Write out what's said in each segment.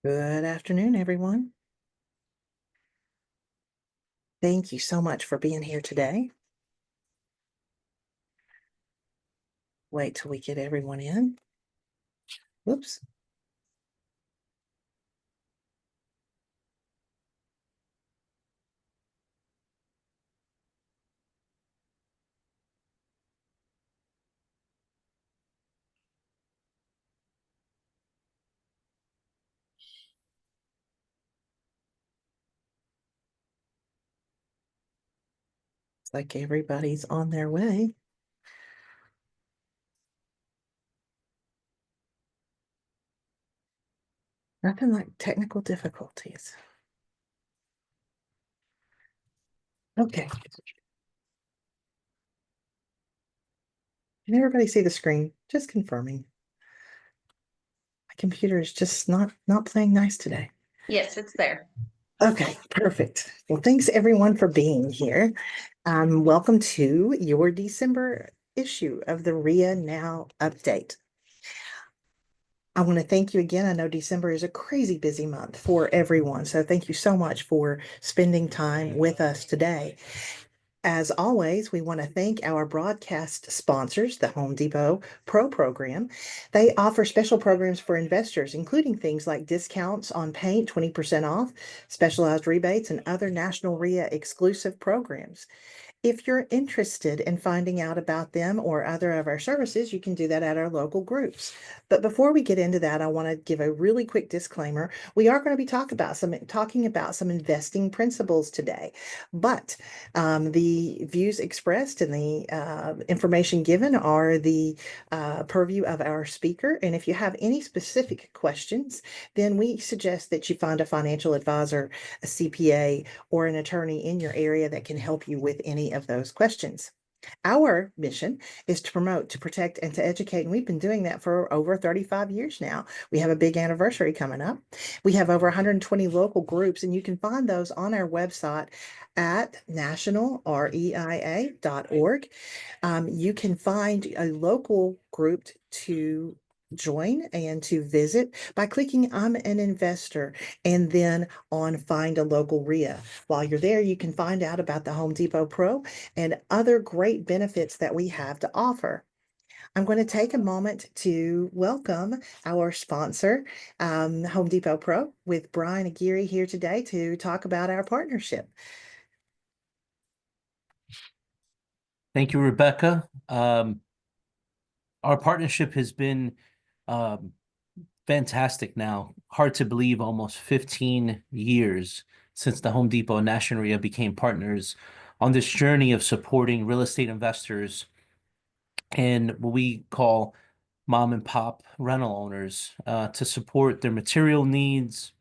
Good afternoon, everyone. Thank you so much for being here today. Wait till we get everyone in. Whoops. It's like everybody's on their way. Nothing like technical difficulties. Okay. Can everybody see the screen? Just confirming. My computer is just not playing nice today. Yes, it's there. Okay, perfect. Well, thanks everyone for being here. Welcome to your December issue of the REIA Now update. I want to thank you again. I know December is a crazy busy month for everyone. So thank you so much for spending time with us today. As always, we want to thank our broadcast sponsors, the Home Depot Pro program. They offer special programs for investors, including things like discounts on paint, 20% off, specialized rebates, and other National REIA exclusive programs. If you're interested in finding out about them or other of our services, you can do that at our local groups. But before we get into that, I want to give a really quick disclaimer. We are going to be talking about some investing principles today, but the views expressed and the information given are the purview of our speaker. And if you have any specific questions, then we suggest that you find a financial advisor, a CPA, or an attorney in your area that can help you with any of those questions. Our mission is to promote, to protect, and to educate. And we've been doing that for over 35 years now. We have a big anniversary coming up. We have over 120 local groups, and you can find those on our website at nationalreia.org. You can find a local group to join and to visit by clicking I'm an investor and then on find a local REIA. While you're there, you can find out about the Home Depot Pro and other great benefits that we have to offer. I'm going to take a moment to welcome our sponsor, Home Depot Pro, with Brian Aguirre here today to talk about our partnership. Thank you, Rebecca. Our partnership has been um, fantastic now. Hard to believe, almost 15 years since the Home Depot and National REIA became partners on this journey of supporting real estate investors and what we call mom and pop rental owners to support their material needs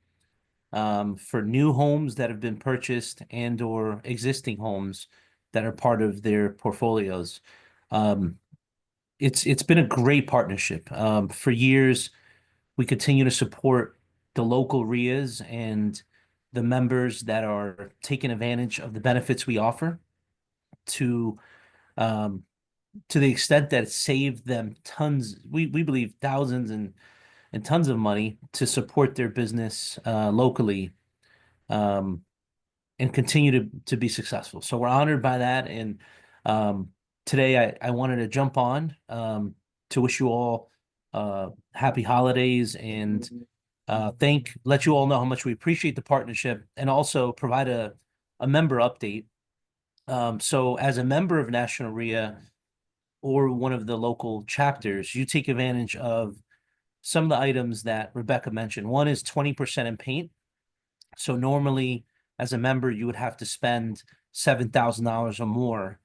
for new homes that have been purchased and or existing homes that are part of their portfolios. Um, it's been a great partnership. For years, we continue to support the local REIAs and the members that are taking advantage of the benefits we offer to um, to the extent that it saved them tons, we believe thousands and tons of money to support their business locally um, and continue to be successful. So we're honored by that. And today I wanted to jump on to wish you all happy holidays and let you all know how much we appreciate the partnership and also provide a member update. So as a member of National REIA or one of the local chapters, you take advantage of some of the items that Rebecca mentioned. One is 20% in paint. So normally, as a member, you would have to spend $7,000 or more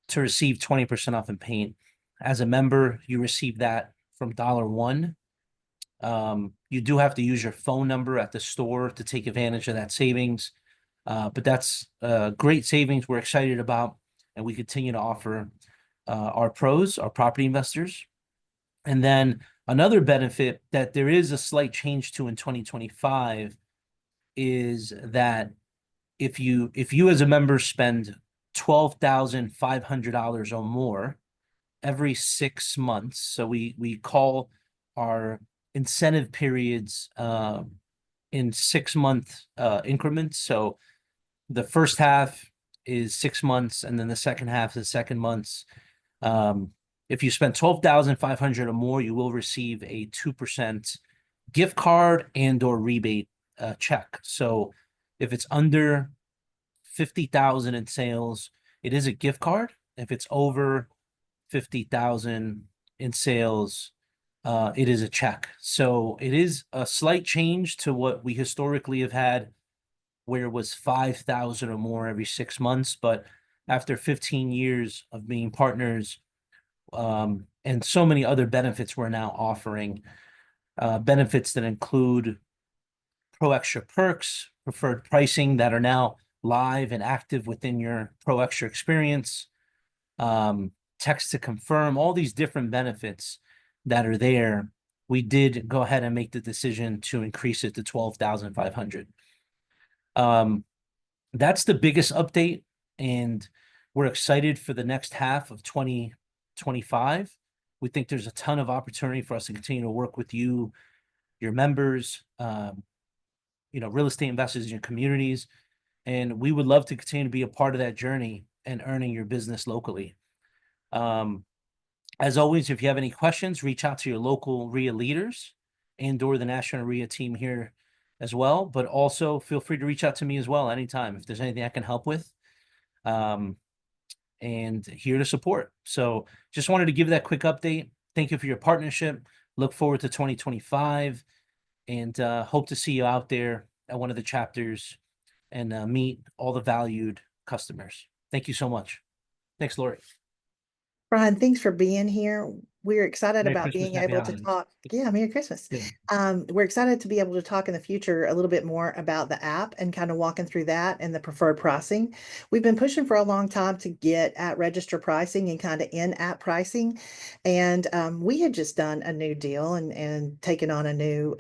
to receive 20% off in paint. As a member, you receive that from $1. You do have to use your phone number at the store to take advantage of that savings. But that's great savings we're excited about, and we continue to offer our pros, our property investors. And then another benefit that there is a slight change to in 2025 is that if you as a member spend $12,500 or more every 6 months, so we call our incentive periods in 6 month increments. So the first half is 6 months, and then the second half is 2 months. If you spend 12,500 or more, you will receive a 2% gift card and or rebate check. So if it's under 50,000 in sales, it is a gift card. If it's over 50,000 in sales, it is a check. So it is a slight change to what we historically have had, where it was 5,000 or more every 6 months. But after 15 years of being partners, and so many other benefits we're now offering, benefits that include Pro Extra perks, preferred pricing that are now live and active within your Pro Extra experience, text to confirm, all these different benefits that are there. We did go ahead and make the decision to increase it to 12,500. That's the biggest update, and we're excited for the next half of 2025. We think there's a ton of opportunity for us to continue to work with you, your members, real estate investors in your communities, and we would love to continue to be a part of that journey and earning your business locally. As always, if you have any questions, reach out to your local REIA leaders and or the national REIA team here as well. But also feel free to reach out to me as well anytime if there's anything I can help with. And here to support. So just wanted to give that quick update. Thank you for your partnership. Look forward to 2025, and hope to see you out there at one of the chapters and meet all the valued customers. Thank you so much. Thanks, Lori. Brian, thanks for being here. We're excited Merry about Christmas, being happy able to holidays. talk. Yeah, Merry Christmas. Yeah. We're excited to be able to talk in the future a little bit more about the app and kind of walking through that and the preferred pricing. We've been pushing for a long time to get at register pricing and kind of in-app pricing. And we had just done a new deal and taken on a new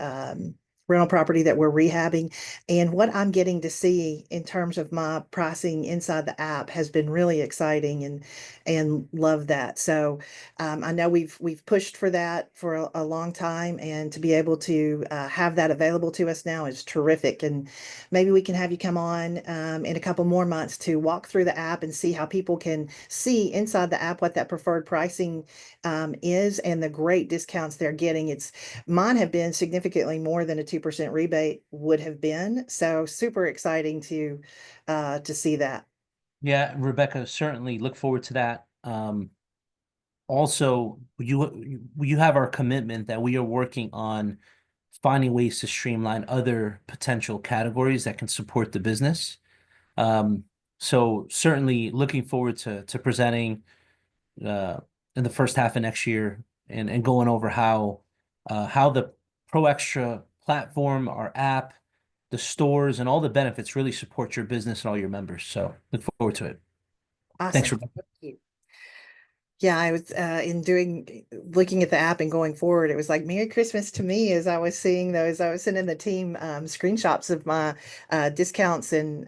rental property that we're rehabbing. And what I'm getting to see in terms of my pricing inside the app has been really exciting, and love that. So I know we've pushed for that for a long time, and to be able to have that available to us now is terrific. And maybe we can have you come on in a couple more months to walk through the app and see how people can see inside the app what that preferred pricing is and the great discounts they're getting. Mine have been significantly more than a 2% rebate would have been. So super exciting to see that. Yeah, Rebecca, certainly look forward to that. Also, you have our commitment that we are working on finding ways to streamline other potential categories that can support the business. So certainly looking forward to presenting in the first half of next year and going over how the Pro Extra platform, our app, the stores, and all the benefits really support your business and all your members. So look forward to it. Thanks, Awesome. Rebecca. Thank you. Yeah, I was looking at the app and going forward, it was like Merry Christmas to me as I was seeing those. I was sending the team screenshots of my discounts and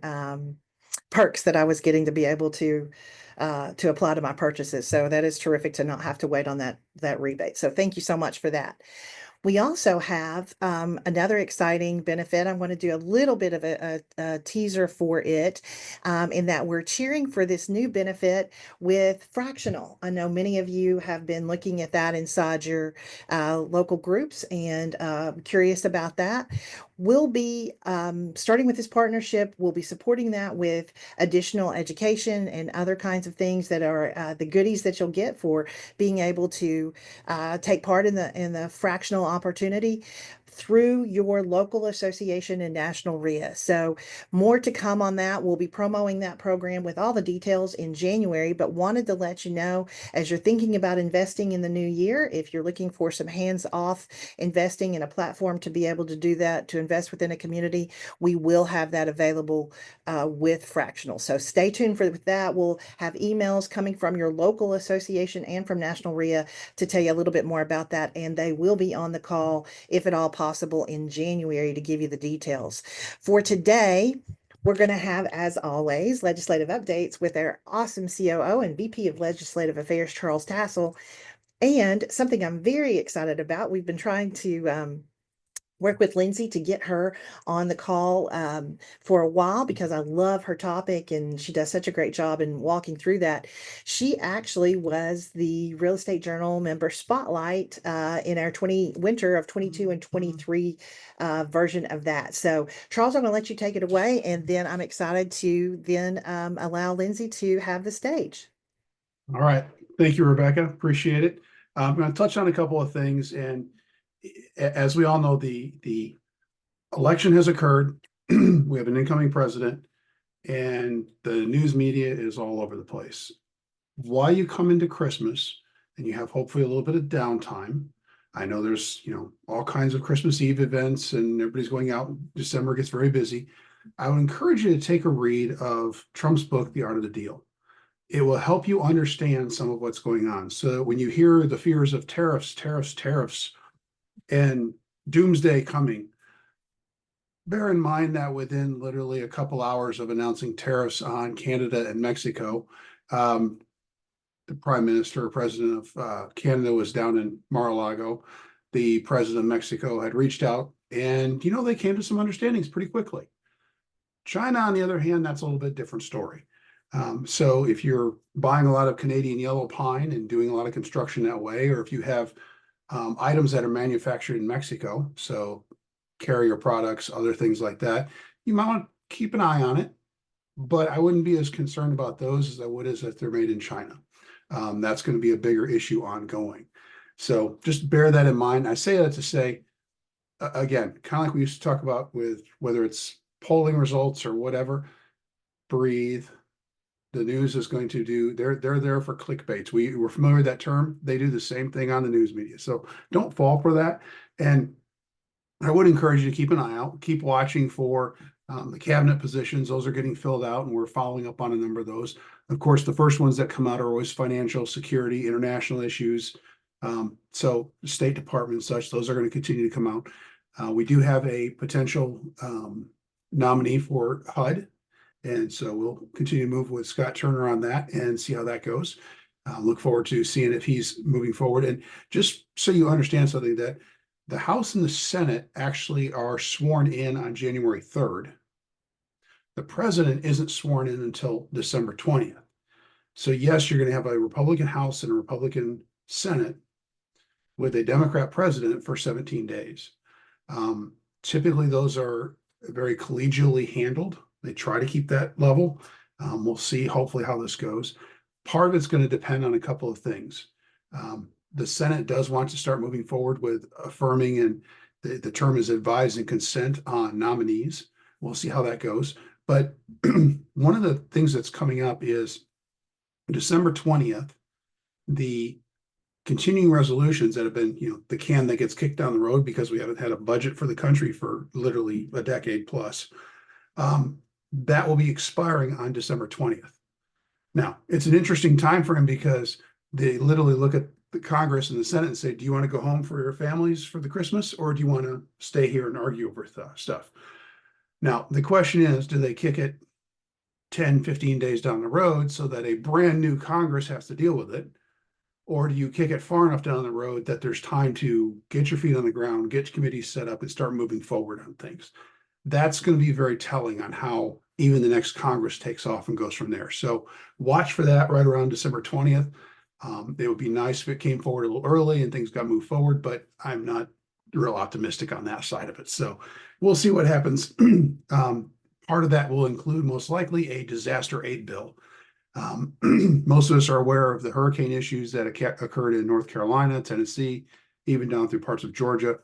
perks that I was getting to be able to apply to my purchases. So that is terrific to not have to wait on that rebate. So thank you so much for that. We also have another exciting benefit. I'm going to do a little bit of a teaser for it, in that we're cheering for this new benefit with fractional. I know many of you have been looking at that inside your local groups and curious about that. We'll be starting with this partnership. We'll be supporting that with additional education and other kinds of things that are the goodies that you'll get for being able to take part in the fractional opportunity through your local association and national REIA. So more to come on that. We'll be promoting that program with all the details in January, but wanted to let you know, as you're thinking about investing in the new year, if you're looking for some hands-off investing in a platform to be able to do that, to invest within a community, we will have that available with fractional. So stay tuned for that. We'll have emails coming from your local association and from national REIA to tell you a little bit more about that. And they will be on the call, if at all possible, in January to give you the details. For today, we're going to have, as always, legislative updates with our awesome COO and VP of Legislative Affairs, Charles Tassell. And something I'm very excited about, we've been trying to work with Lindsay to get her on the call for a while because I love her topic and she does such a great job in walking through that. She actually was the Real Estate Journal member spotlight in our 20 winter of 22 and 23 version of that. So Charles, I'm going to let you take it away, and then I'm excited to then allow Lindsay to have the stage. All right. Thank you, Rebecca. Appreciate it. I'm going to touch on a couple of things. And as we all know, the election has occurred. We have an incoming president, and the news media is all over the place. While you come into Christmas and you have hopefully a little bit of downtime, I know there's, all kinds of Christmas Eve events and everybody's going out. December gets very busy. I would encourage you to take a read of Trump's book, The Art of the Deal. It will help you understand some of what's going on. So when you hear the fears of tariffs, and doomsday coming, bear in mind that within literally a couple hours of announcing tariffs on Canada and Mexico, the prime minister or president of Canada was down in Mar-a-Lago. The president of Mexico had reached out, and they came to some understandings pretty quickly. China, on the other hand, that's a little bit different story. So if you're buying a lot of Canadian yellow pine and doing a lot of construction that way, or if you have items that are manufactured in Mexico, so carrier products, other things like that, you might want to keep an eye on it, but I wouldn't be as concerned about those as I would as if they're made in China. That's going to be a bigger issue ongoing. So just bear that in mind. I say that to say, again, kind of like we used to talk about with whether it's polling results or whatever, breathe. The news is going to do, they're there for clickbaits. We're familiar with that term. They do the same thing on the news media. So don't fall for that. And I would encourage you to keep an eye out, keep watching for the cabinet positions. Those are getting filled out, and we're following up on a number of those. Of course, the first ones that come out are always financial, security, international issues. So the State Department and such, those are going to continue to come out. We do have a potential nominee for HUD. And so we'll continue to move with Scott Turner on that and see how that goes. Look forward to seeing if he's moving forward. And just so you understand something, that the House and the Senate actually are sworn in on January 3rd. The president isn't sworn in until December 20th. So yes, you're going to have a Republican House and a Republican Senate with a Democrat president for 17 days. Typically, those are very collegially handled. They try to keep that level. We'll see hopefully how this goes. Part of it's going to depend on a couple of things. The Senate does want to start moving forward with affirming, and the term is advise and consent on nominees. We'll see how that goes. But one of the things that's coming up is December 20th, the continuing resolutions that have been, the can that gets kicked down the road because we haven't had a budget for the country for literally a decade plus. That will be expiring on December 20th. Now, it's an interesting time for him because they literally look at the Congress and the Senate and say, do you want to go home for your families for the Christmas, or do you want to stay here and argue over stuff? Now, the question is, do they kick it 10, 15 days down the road so that a brand new Congress has to deal with it? Or do you kick it far enough down the road that there's time to get your feet on the ground, get committees set up, and start moving forward on things? That's going to be very telling on how even the next Congress takes off and goes from there. So watch for that right around December 20th. It would be nice if it came forward a little early and things got moved forward, but I'm not real optimistic on that side of it. So we'll see what happens. Part of that will include most likely a disaster aid bill. Most of us are aware of the hurricane issues that occurred in North Carolina, Tennessee, even down through parts of Georgia.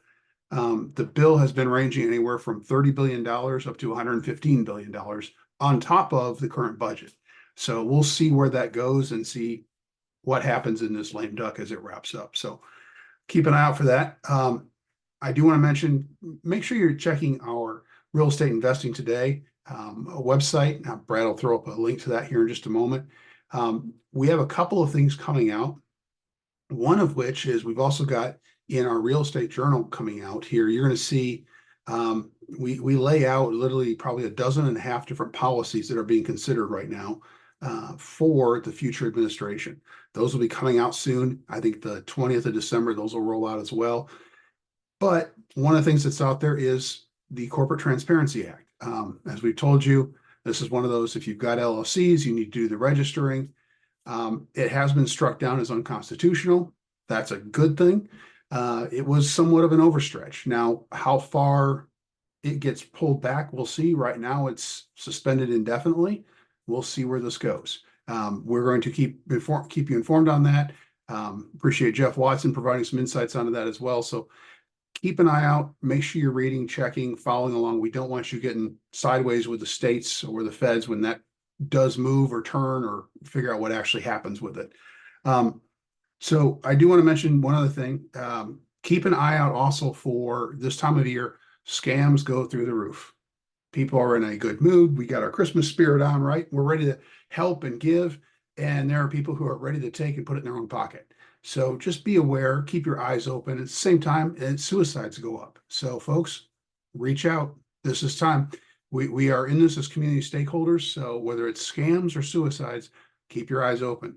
The bill has been ranging anywhere from $30 billion up to $115 billion on top of the current budget. So we'll see where that goes and see what happens in this lame duck as it wraps up. So keep an eye out for that. I do want to mention, make sure you're checking our real estate investing today website. Now, Brad will throw up a link to that here in just a moment. We have a couple of things coming out. One of which is we've also got in our real estate journal coming out here. You're going to see we lay out literally probably 12.5 different policies that are being considered right now for the future administration. Those will be coming out soon. I think the 20th of December, those will roll out as well. But one of the things that's out there is the Corporate Transparency Act. As we've told you, this is one of those, if you've got LLCs, you need to do the registering. It has been struck down as unconstitutional. That's a good thing. It was somewhat of an overstretch. Now, how far it gets pulled back, we'll see. Right now, it's suspended indefinitely. We'll see where this goes. We're going to keep you informed on that. Appreciate Jeff Watson providing some insights onto that as well. So keep an eye out. Make sure you're reading, checking, following along. We don't want you getting sideways with the states or the feds when that does move or turn or figure out what actually happens with it. So I do want to mention one other thing. Keep an eye out also for this time of year. Scams go through the roof. People are in a good mood. We got our Christmas spirit on, right? We're ready to help and give. And there are people who are ready to take and put it in their own pocket. So just be aware, keep your eyes open. At the same time, suicides go up. So folks, reach out. This is time. We are in this as community stakeholders. So whether it's scams or suicides, keep your eyes open.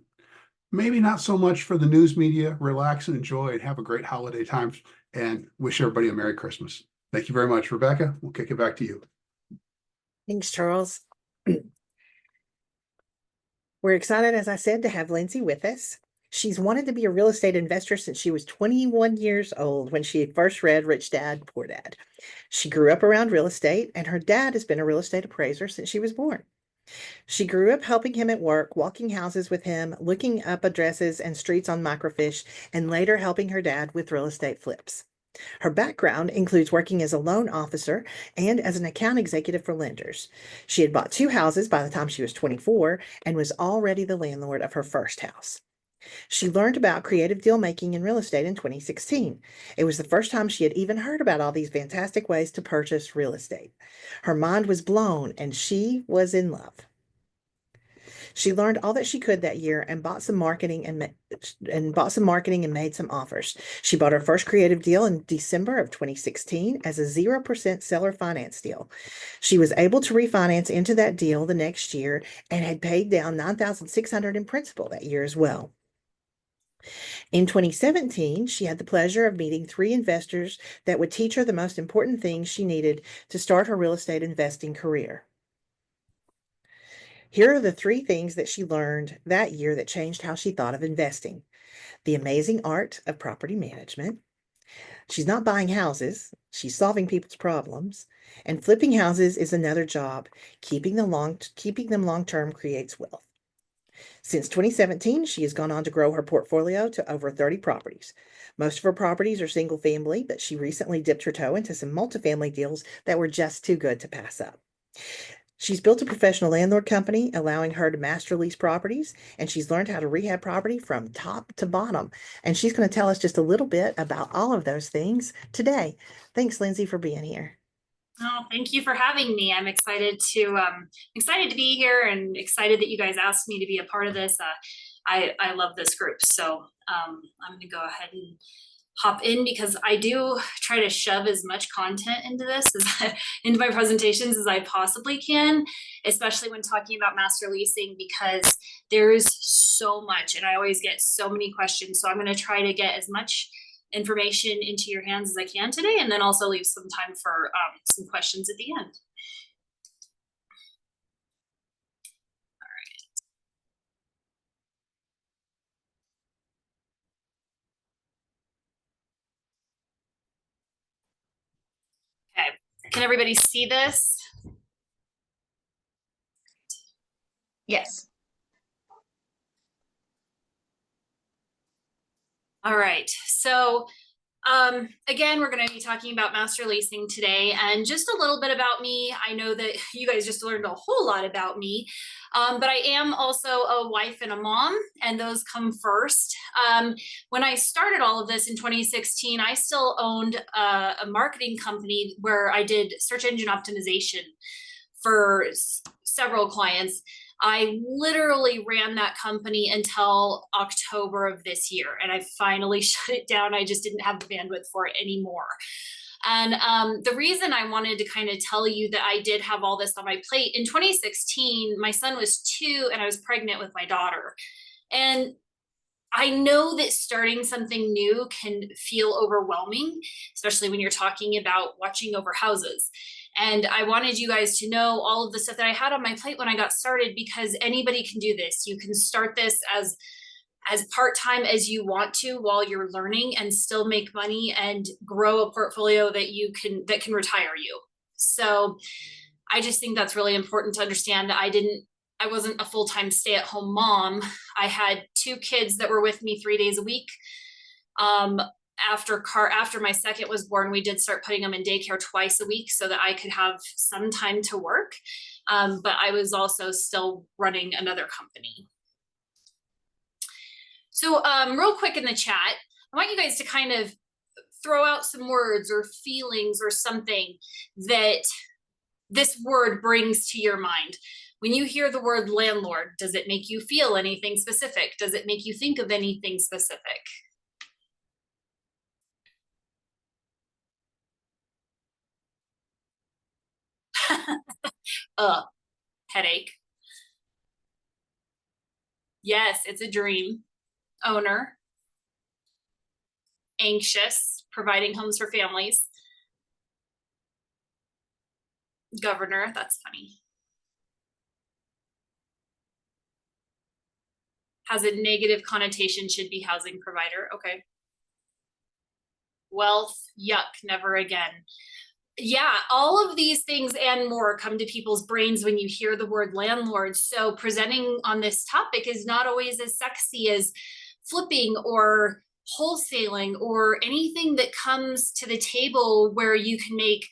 Maybe not so much for the news media. Relax and enjoy and have a great holiday time and wish everybody a Merry Christmas. Thank you very much, Rebecca. We'll kick it back to you. Thanks, Charles. We're excited, as I said, to have Lindsey with us. She's wanted to be a real estate investor since she was 21 years old when she first read Rich Dad, Poor Dad. She grew up around real estate, and her dad has been a real estate appraiser since she was born. She grew up helping him at work, walking houses with him, looking up addresses and streets on microfiche, and later helping her dad with real estate flips. Her background includes working as a loan officer and as an account executive for lenders. She had bought 2 houses by the time she was 24 and was already the landlord of her first house. She learned about creative deal making in real estate in 2016. It was the first time she had even heard about all these fantastic ways to purchase real estate. Her mind was blown and she was in love. She learned all that she could that year and bought some marketing and made some offers. She bought her first creative deal in December of 2016 as a 0% seller finance deal. She was able to refinance into that deal the next year and had paid down $9,600 in principal that year as well. In 2017, she had the pleasure of meeting 3 investors that would teach her the most important things she needed to start her real estate investing career. Here are the 3 things that she learned that year that changed how she thought of investing. The amazing art of property management. She's not buying houses, she's solving people's problems. And flipping houses is another job. Keeping them long-term creates wealth. Since 2017, she has gone on to grow her portfolio to over 30 properties. Most of her properties are single family, but she recently dipped her toe into some multifamily deals that were just too good to pass up. She's built a professional landlord company, allowing her to master lease properties, and she's learned how to rehab property from top to bottom. And she's going to tell us just a little bit about all of those things today. Thanks, Lindsey, for being here. Oh, thank you for having me. I'm excited to be here and excited that you guys asked me to be a part of this. I love this group, so I'm going to go ahead and hop in because I do try to shove as much content into this into my presentations as I possibly can, especially when talking about master leasing, because there's so much and I always get so many questions. So I'm going to try to get as much information into your hands as I can today, and then also leave some time for some questions at the end. Okay, can everybody see this? Yes. All right, so again, we're going to be talking about master leasing today, and just a little bit about me. I know that you guys just learned a whole lot about me, but I am also a wife and a mom, and those come first. When I started all of this in 2016, I still owned a marketing company where I did search engine optimization for several clients. I literally ran that company until October of this year, and I finally shut it down. I just didn't have the bandwidth for it anymore. And the reason I wanted to kind of tell you that I did have all this on my plate, in 2016, my son was 2 and I was pregnant with my daughter. And I know that starting something new can feel overwhelming, especially when you're talking about watching over houses. And I wanted you guys to know all of the stuff that I had on my plate when I got started, because anybody can do this. You can start this as part-time as you want to while you're learning and still make money and grow a portfolio that can retire you. So I just think that's really important to understand. I wasn't a full-time stay-at-home mom. I had 2 kids that were with me 3 days a week. After my second was born, we did start putting them in daycare twice a week so that I could have some time to work. But I was also still running another company. So real quick in the chat, I want you guys to kind of throw out some words or feelings or something that this word brings to your mind. When you hear the word landlord, does it make you feel anything specific? Does it make you think of anything specific? Headache. Yes, it's a dream. Owner. Anxious, providing homes for families. Governor, that's funny. Has a negative connotation, should be housing provider. Okay. Wealth, yuck, never again. Yeah, all of these things and more come to people's brains when you hear the word landlord. So presenting on this topic is not always as sexy as flipping or wholesaling or anything that comes to the table where you can make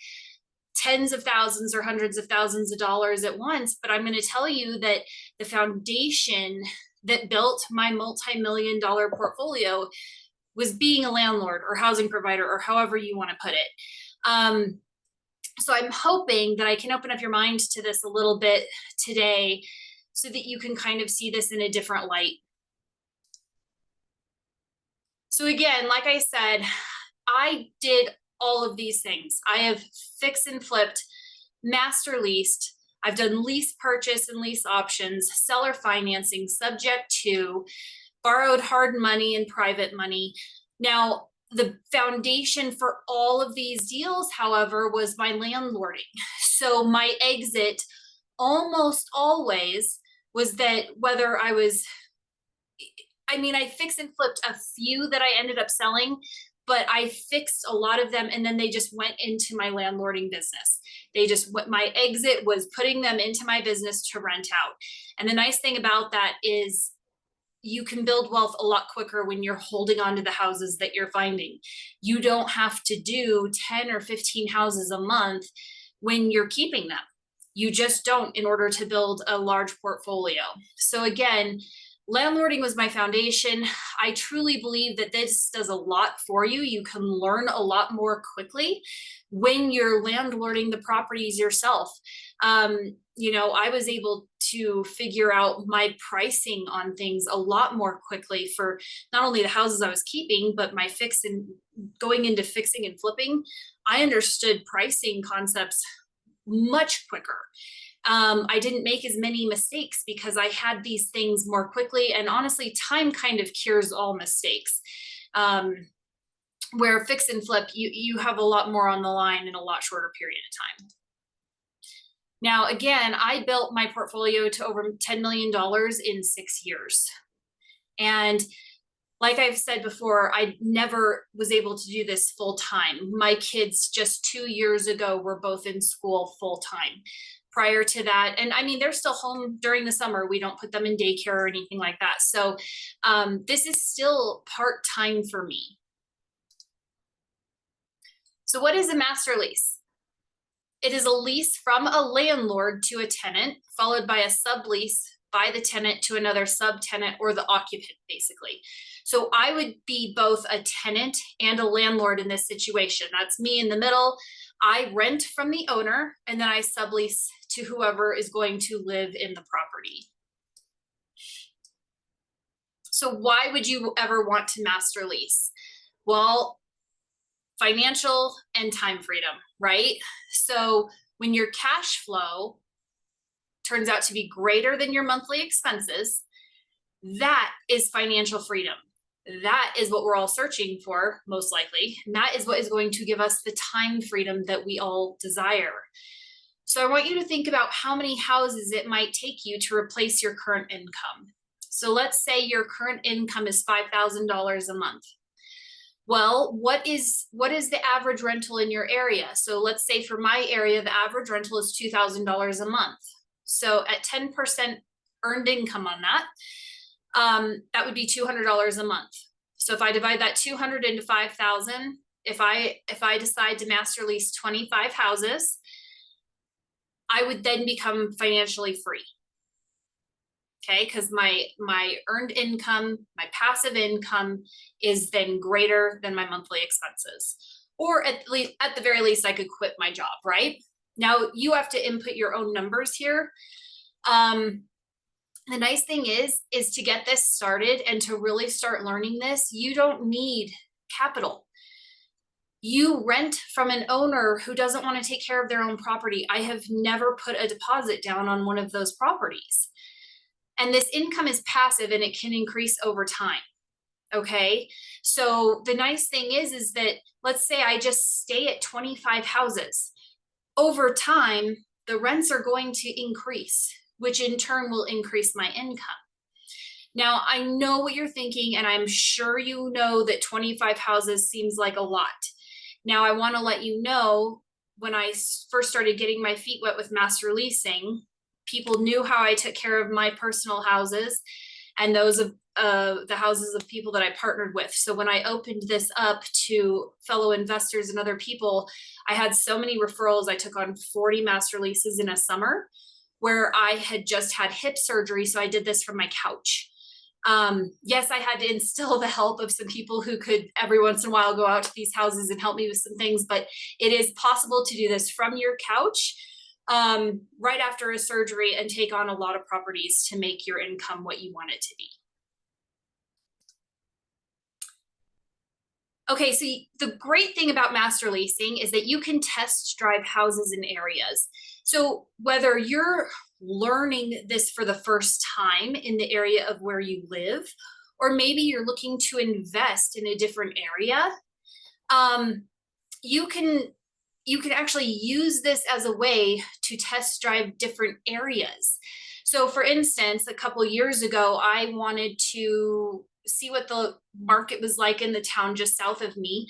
tens of thousands or hundreds of thousands of dollars at once. But I'm going to tell you that the foundation that built my multi-million-dollar portfolio was being a landlord or housing provider, or however you want to put it. So I'm hoping that I can open up your mind to this a little bit today so that you can kind of see this in a different light. So again, like I said, I did all of these things. I have fixed and flipped, master leased. I've done lease purchase and lease options, seller financing, subject to, borrowed hard money and private money. Now, the foundation for all of these deals, however, was my landlording. So my exit almost always was that whether I fixed and flipped a few that I ended up selling, but I fixed a lot of them and then they just went into my landlording business. My exit was putting them into my business to rent out. And the nice thing about that is you can build wealth a lot quicker when you're holding on to the houses that you're finding. You don't have to do 10 or 15 houses a month when you're keeping them. You just don't, in order to build a large portfolio. So again, landlording was my foundation. I truly believe that this does a lot for you. You can learn a lot more quickly when you're landlording the properties yourself. I was able to figure out my pricing on things a lot more quickly for not only the houses I was keeping, but my going into fixing and flipping. I understood pricing concepts much quicker. I didn't make as many mistakes because I had these things more quickly, and honestly, time kind of cures all mistakes. Where fix and flip, you have a lot more on the line in a lot shorter period of time. Now, again, I built my portfolio to over $10 million in 6 years. And like I've said before, I never was able to do this full time. My kids just 2 years ago were both in school full time. Prior to that, and they're still home during the summer. We don't put them in daycare or anything like that. So this is still part-time for me. So what is a master lease? It is a lease from a landlord to a tenant, followed by a sublease by the tenant to another subtenant or the occupant, basically. So I would be both a tenant and a landlord in this situation. That's me in the middle. I rent from the owner and then I sublease to whoever is going to live in the property. So why would you ever want to master lease? Well, financial and time freedom, right? So when your cash flow turns out to be greater than your monthly expenses, that is financial freedom. That is what we're all searching for, most likely. And that is what is going to give us the time freedom that we all desire. So I want you to think about how many houses it might take you to replace your current income. So let's say your current income is $5,000 a month. Well, what is the average rental in your area? So let's say for my area, the average rental is $2,000 a month. So at 10% earned income on that, that would be $200 a month. So if I divide that 200 into 5,000, if I decide to master lease 25 houses, I would then become financially free. Okay, because my earned income, my passive income is then greater than my monthly expenses. Or at the very least, I could quit my job, right? Now you have to input your own numbers here. The nice thing is to get this started and to really start learning this, you don't need capital. You rent from an owner who doesn't want to take care of their own property. I have never put a deposit down on one of those properties. And this income is passive and it can increase over time. Okay. So the nice thing is that let's say I just stay at 25 houses. Over time, the rents are going to increase, which in turn will increase my income. Now, I know what you're thinking, and I'm sure you know that 25 houses seems like a lot. Now, I want to let you know, when I first started getting my feet wet with master leasing, people knew how I took care of my personal houses and those of the houses of people that I partnered with. So when I opened this up to fellow investors and other people, I had so many referrals. I took on 40 master leases in a summer where I had just had hip surgery. So I did this from my couch. Yes, I had to instill the help of some people who could every once in a while go out to these houses and help me with some things, but it is possible to do this from your couch right after a surgery and take on a lot of properties to make your income what you want it to be. Okay, so the great thing about master leasing is that you can test drive houses in areas. So whether you're learning this for the first time in the area of where you live, or maybe you're looking to invest in a different area, you can actually use this as a way to test drive different areas. So for instance, a couple years ago, I wanted to see what the market was like in the town just south of me.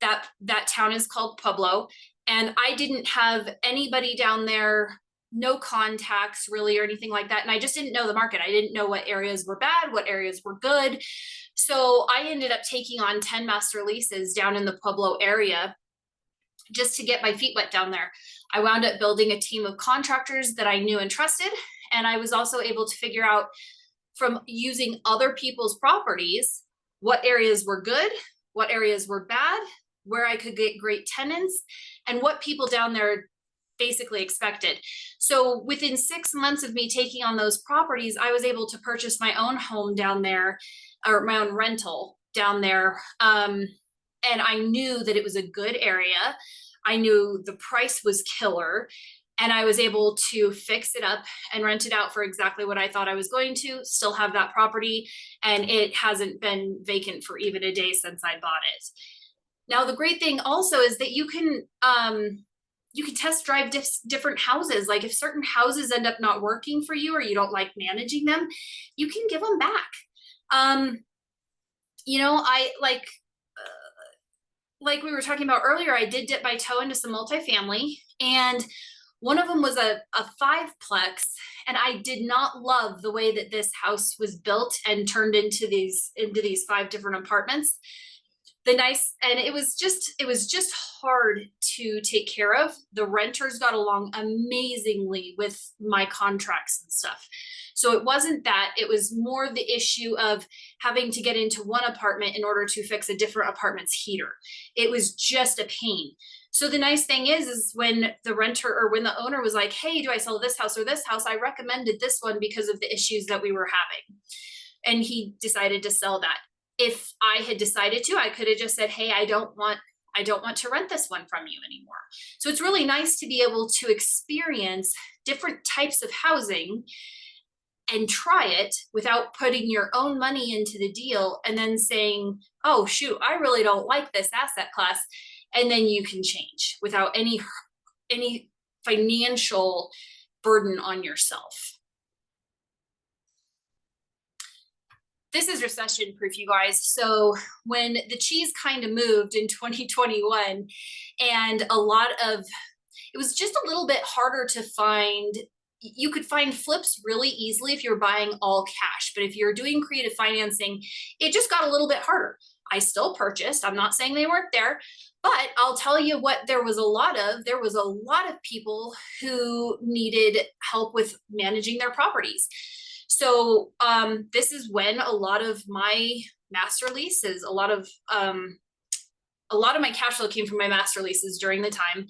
That town is called Pueblo. And I didn't have anybody down there, no contacts really or anything like that. And I just didn't know the market. I didn't know what areas were bad, what areas were good. So I ended up taking on 10 master leases down in the Pueblo area just to get my feet wet down there. I wound up building a team of contractors that I knew and trusted. And I was also able to figure out from using other people's properties, what areas were good, what areas were bad, where I could get great tenants, and what people down there basically expected. So within 6 months of me taking on those properties, I was able to purchase my own home down there, or my own rental down there. And I knew that it was a good area. I knew the price was killer. And I was able to fix it up and rent it out for exactly what I thought I was going to, still have that property. And it hasn't been vacant for even a day since I bought it. Now, the great thing also is that you can test drive different houses. Like if certain houses end up not working for you or you don't like managing them, you can give them back. You know, I like we were talking about earlier, I did dip my toe into some multifamily, and one of them was a 5-plex, and I did not love the way that this house was built and turned into these 5 different apartments. It was just hard to take care of. The renters got along amazingly with my contracts and stuff. So it wasn't that, it was more the issue of having to get into one apartment in order to fix a different apartment's heater. It was just a pain. So the nice thing is when the renter or when the owner was like, hey, do I sell this house or this house? I recommended this one because of the issues that we were having. And he decided to sell that. If I had decided to, I could have just said, hey, I don't want I don't want to rent this one from you anymore. So it's really nice to be able to experience different types of housing and try it without putting your own money into the deal and then saying, oh, shoot, I really don't like this asset class. And then you can change without any financial burden on yourself. This is recession proof, you guys. So when the cheese kind of moved in 2021 and it was just a little bit harder to find. You could find flips really easily if you're buying all cash, but if you're doing creative financing, it just got a little bit harder. I still purchased. I'm not saying they weren't there, but I'll tell you what there was a lot of people who needed help with managing their properties. So this is when a lot of my master leases, a lot of my cash flow came from my master leases during the time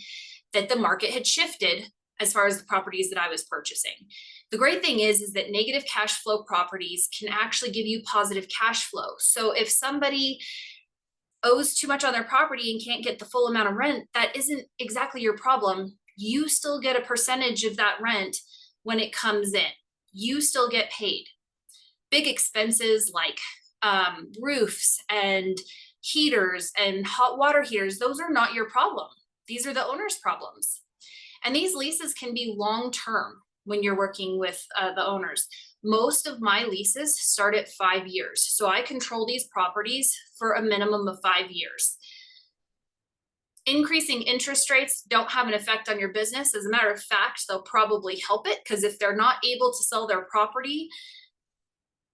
that the market had shifted as far as the properties that I was purchasing. The great thing is that negative cash flow properties can actually give you positive cash flow. So if somebody owes too much on their property and can't get the full amount of rent, that isn't exactly your problem. You still get a percentage of that rent when it comes in. You still get paid. Big expenses like roofs and heaters and hot water heaters, those are not your problem. These are the owner's problems. And these leases can be long-term when you're working with the owners. Most of my leases start at 5 years. So I control these properties for a minimum of 5 years. Increasing interest rates don't have an effect on your business. As a matter of fact, they'll probably help it, because if they're not able to sell their property,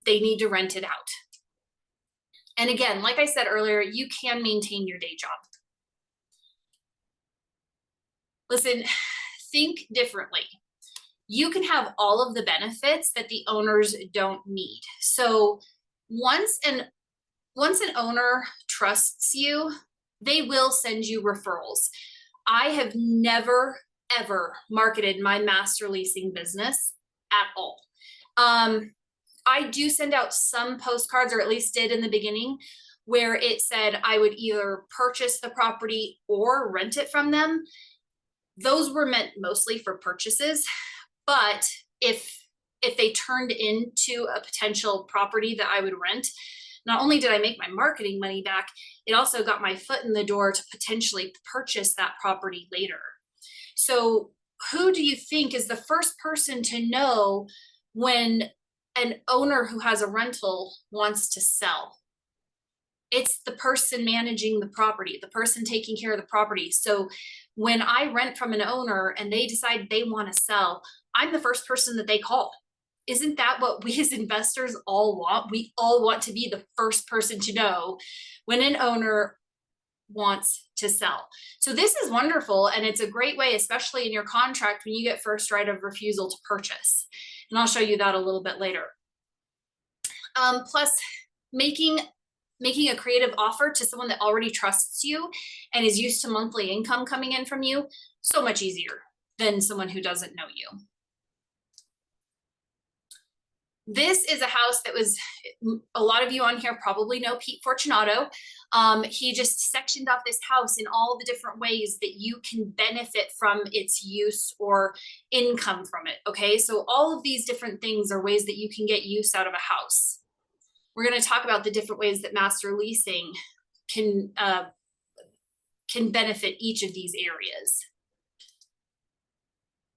they need to rent it out. And again, like I said earlier, you can maintain your day job. Listen, think differently. You can have all of the benefits that the owners don't need. So once an owner trusts you, they will send you referrals. I have never, ever marketed my master leasing business at all. I do send out some postcards, or at least did in the beginning, where it said I would either purchase the property or rent it from them. Those were meant mostly for purchases, but if they turned into a potential property that I would rent, not only did I make my marketing money back, it also got my foot in the door to potentially purchase that property later. So who do you think is the first person to know when an owner who has a rental wants to sell? It's the person managing the property, the person taking care of the property. So when I rent from an owner and they decide they want to sell, I'm the first person that they call. Isn't that what we as investors all want? We all want to be the first person to know when an owner wants to sell. So this is wonderful, and it's a great way, especially in your contract, when you get first right of refusal to purchase. And I'll show you that a little bit later. Plus, making a creative offer to someone that already trusts you and is used to monthly income coming in from you, so much easier than someone who doesn't know you. This is a house that was, a lot of you on here probably know Pete Fortunato. He just sectioned off this house in all the different ways that you can benefit from its use or income from it, okay? So all of these different things are ways that you can get use out of a house. We're going to talk about the different ways that master leasing can benefit each of these areas.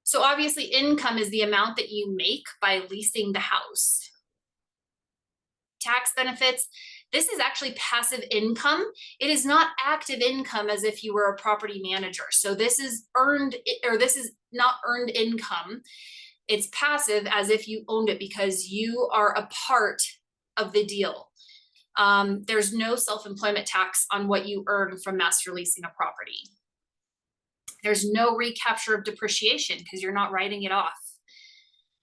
So obviously income is the amount that you make by leasing the house. Tax benefits, this is actually passive income. It is not active income as if you were a property manager. So this is earned, or this is not earned income. It's passive as if you owned it because you are a part of the deal. There's no self-employment tax on what you earn from master leasing a property. There's no recapture of depreciation because you're not writing it off.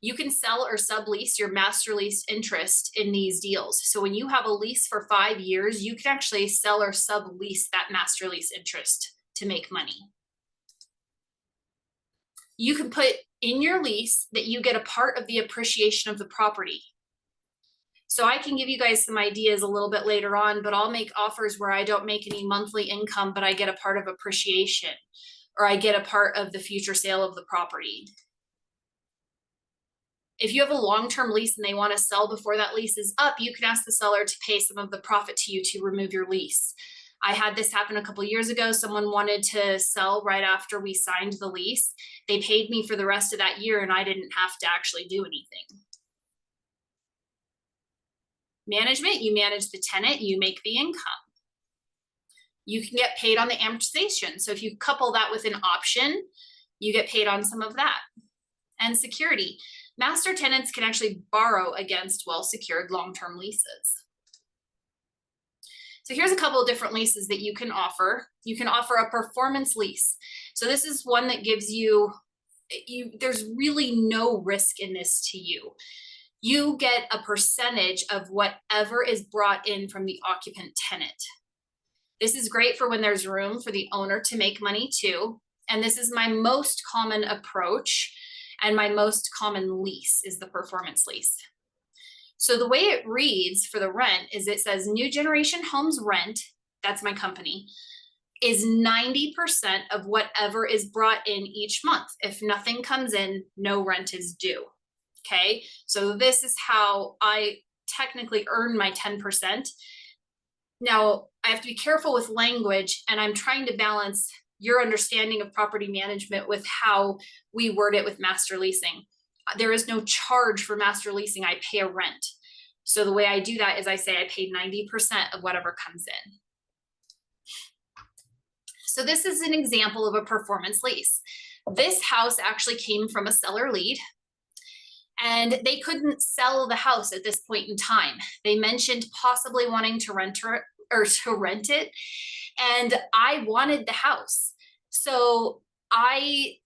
You can sell or sublease your master lease interest in these deals. So when you have a lease for 5 years, you can actually sell or sublease that master lease interest to make money. You can put in your lease that you get a part of the appreciation of the property. So I can give you guys some ideas a little bit later on, but I'll make offers where I don't make any monthly income, but I get a part of appreciation, or I get a part of the future sale of the property. If you have a long-term lease and they want to sell before that lease is up, you can ask the seller to pay some of the profit to you to remove your lease. I had this happen a couple of years ago. Someone wanted to sell right after we signed the lease. They paid me for the rest of that year and I didn't have to actually do anything. Management, you manage the tenant, you make the income. You can get paid on the amortization. So if you couple that with an option, you get paid on some of that. And security. Master tenants can actually borrow against well-secured long-term leases. So here's a couple of different leases that you can offer. You can offer a performance lease. So this is one that gives you, there's really no risk in this to you. You get a percentage of whatever is brought in from the occupant tenant. This is great for when there's room for the owner to make money too. And this is my most common approach and my most common lease is the performance lease. So the way it reads for the rent is it says New Generation Homes rent, that's my company, is 90% of whatever is brought in each month. If nothing comes in, no rent is due. Okay, so this is how I technically earn my 10%. Now, I have to be careful with language, and I'm trying to balance your understanding of property management with how we word it with master leasing. There is no charge for master leasing. I pay a rent. So the way I do that is I say I pay 90% of whatever comes in. So this is an example of a performance lease. This house actually came from a seller lead, and they couldn't sell the house at this point in time. They mentioned possibly wanting to rent it, and I wanted the house. So I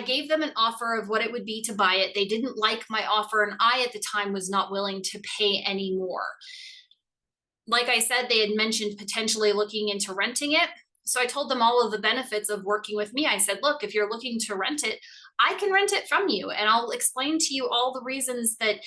gave them an offer of what it would be to buy it. They didn't like my offer, and I at the time was not willing to pay any more. Like I said, they had mentioned potentially looking into renting it. So I told them all of the benefits of working with me. I said, look, if you're looking to rent it, I can rent it from you, and I'll explain to you all the reasons that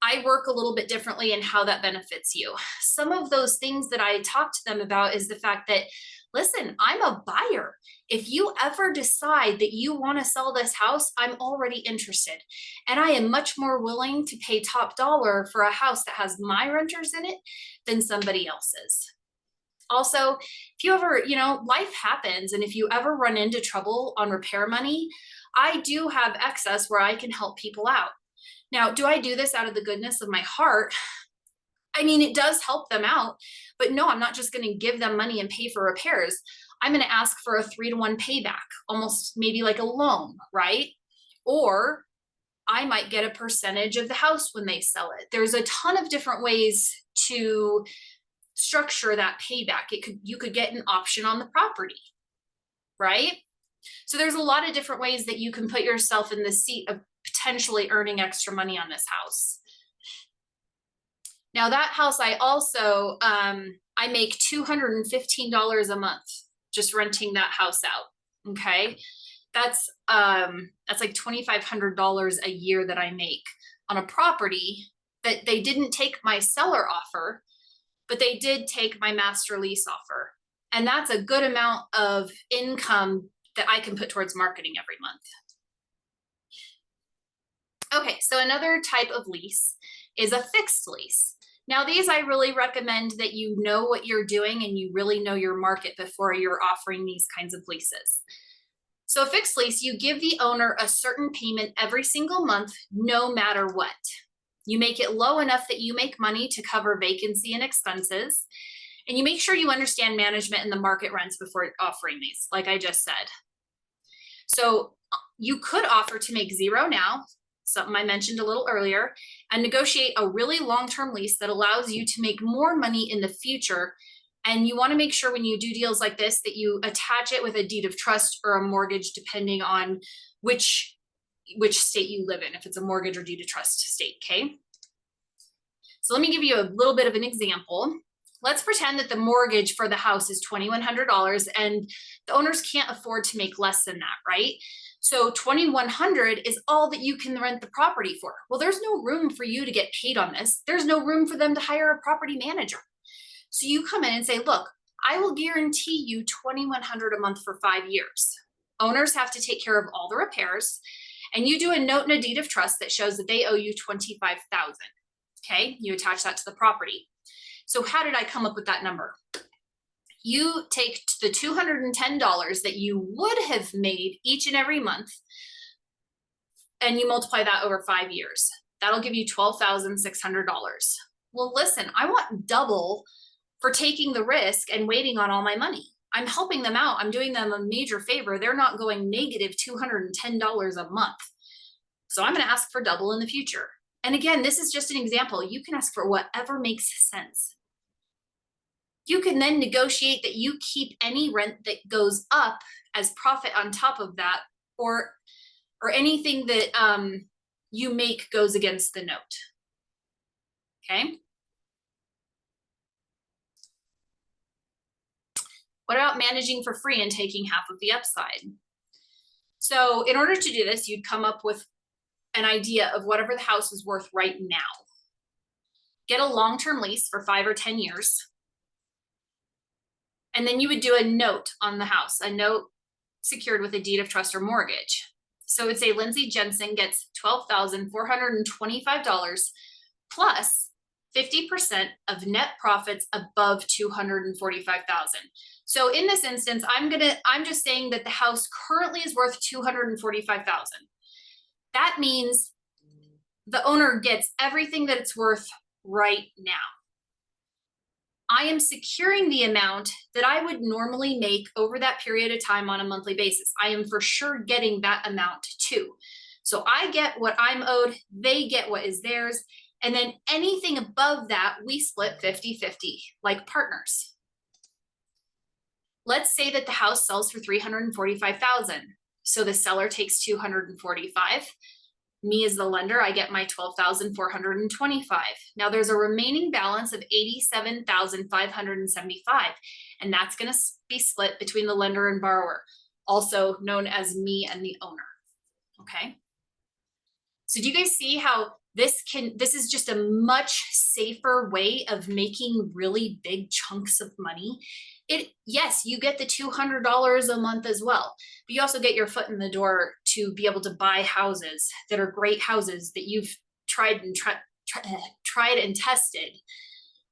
I work a little bit differently and how that benefits you. Some of those things that I talked to them about is the fact that, listen, I'm a buyer. If you ever decide that you want to sell this house, I'm already interested. And I am much more willing to pay top dollar for a house that has my renters in it than somebody else's. Also, if you ever, life happens, and if you ever run into trouble on repair money, I do have excess where I can help people out. Now, do I do this out of the goodness of my heart? I mean, it does help them out, but no, I'm not just going to give them money and pay for repairs. I'm going to ask for a 3-to-1 payback, almost maybe like a loan, right? Or I might get a percentage of the house when they sell it. There's a ton of different ways to structure that payback. You could get an option on the property, right? So there's a lot of different ways that you can put yourself in the seat of potentially earning extra money on this house. Now that house, I also, I make $215 a month just renting that house out. Okay. That's like $2,500 a year that I make on a property that they didn't take my seller offer, but they did take my master lease offer. And that's a good amount of income that I can put towards marketing every month. Okay, so another type of lease is a fixed lease. Now these, I really recommend that you know what you're doing and you really know your market before you're offering these kinds of leases. So a fixed lease, you give the owner a certain payment every single month, no matter what. You make it low enough that you make money to cover vacancy and expenses. And you make sure you understand management and the market rents before offering these, like I just said. So you could offer to make zero now, something I mentioned a little earlier, and negotiate a really long-term lease that allows you to make more money in the future. And you want to make sure when you do deals like this that you attach it with a deed of trust or a mortgage, depending on which state you live in, if it's a mortgage or deed of trust state, okay? So let me give you a little bit of an example. let's pretend that the mortgage for the house is $2,100 and the owners can't afford to make less than that, right? So $2,100 is all that you can rent the property for. Well, there's no room for you to get paid on this. There's no room for them to hire a property manager. So you come in and say, look, I will guarantee you $2,100 a month for 5 years. Owners have to take care of all the repairs, and you do a note and a deed of trust that shows that they owe you $25,000. Okay, you attach that to the property. So how did I come up with that number? You take the $210 that you would have made each and every month, and you multiply that over 5 years. That'll give you $12,600. Well, listen, I want double for taking the risk and waiting on all my money. I'm helping them out. I'm doing them a major favor. They're not going negative $210 a month. So I'm going to ask for double in the future. And again, this is just an example. You can ask for whatever makes sense. You can then negotiate that you keep any rent that goes up as profit on top of that, or anything that you make goes against the note. Okay. What about managing for free and taking half of the upside? So in order to do this, you'd come up with an idea of whatever the house is worth right now. Get a long-term lease for 5 or 10 years. And then you would do a note on the house, a note secured with a deed of trust or mortgage. So it's a Lindsey Jensen gets $12,425 plus 50% of net profits above $245,000. So in this instance, I'm just saying that the house currently is worth $245,000. That means the owner gets everything that it's worth right now. I am securing the amount that I would normally make over that period of time on a monthly basis. I am for sure getting that amount too. So I get what I'm owed, they get what is theirs, and then anything above that, we split 50-50 like partners. Let's say that the house sells for $345,000. So the seller takes $245,000. Me as the lender, I get my $12,425. Now there's a remaining balance of $87,575, and that's going to be split between the lender and borrower, also known as me and the owner. Okay. So do you guys see how this is just a much safer way of making really big chunks of money? Yes, you get the $200 a month as well, but you also get your foot in the door to be able to buy houses that are great houses that you've tried and tested.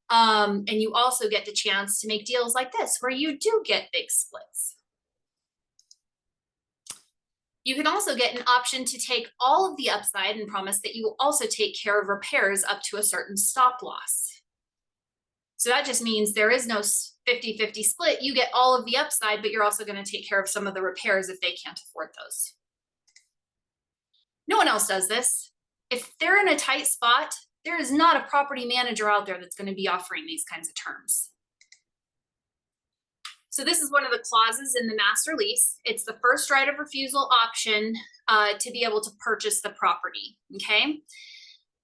And you also get the chance to make deals like this where you do get big splits. You can also get an option to take all of the upside and promise that you will also take care of repairs up to a certain stop loss. So that just means there is no 50-50 split. You get all of the upside, but you're also going to take care of some of the repairs if they can't afford those. No one else does this. If they're in a tight spot, there is not a property manager out there that's going to be offering these kinds of terms. So this is one of the clauses in the master lease. It's the first right of refusal option to be able to purchase the property, okay?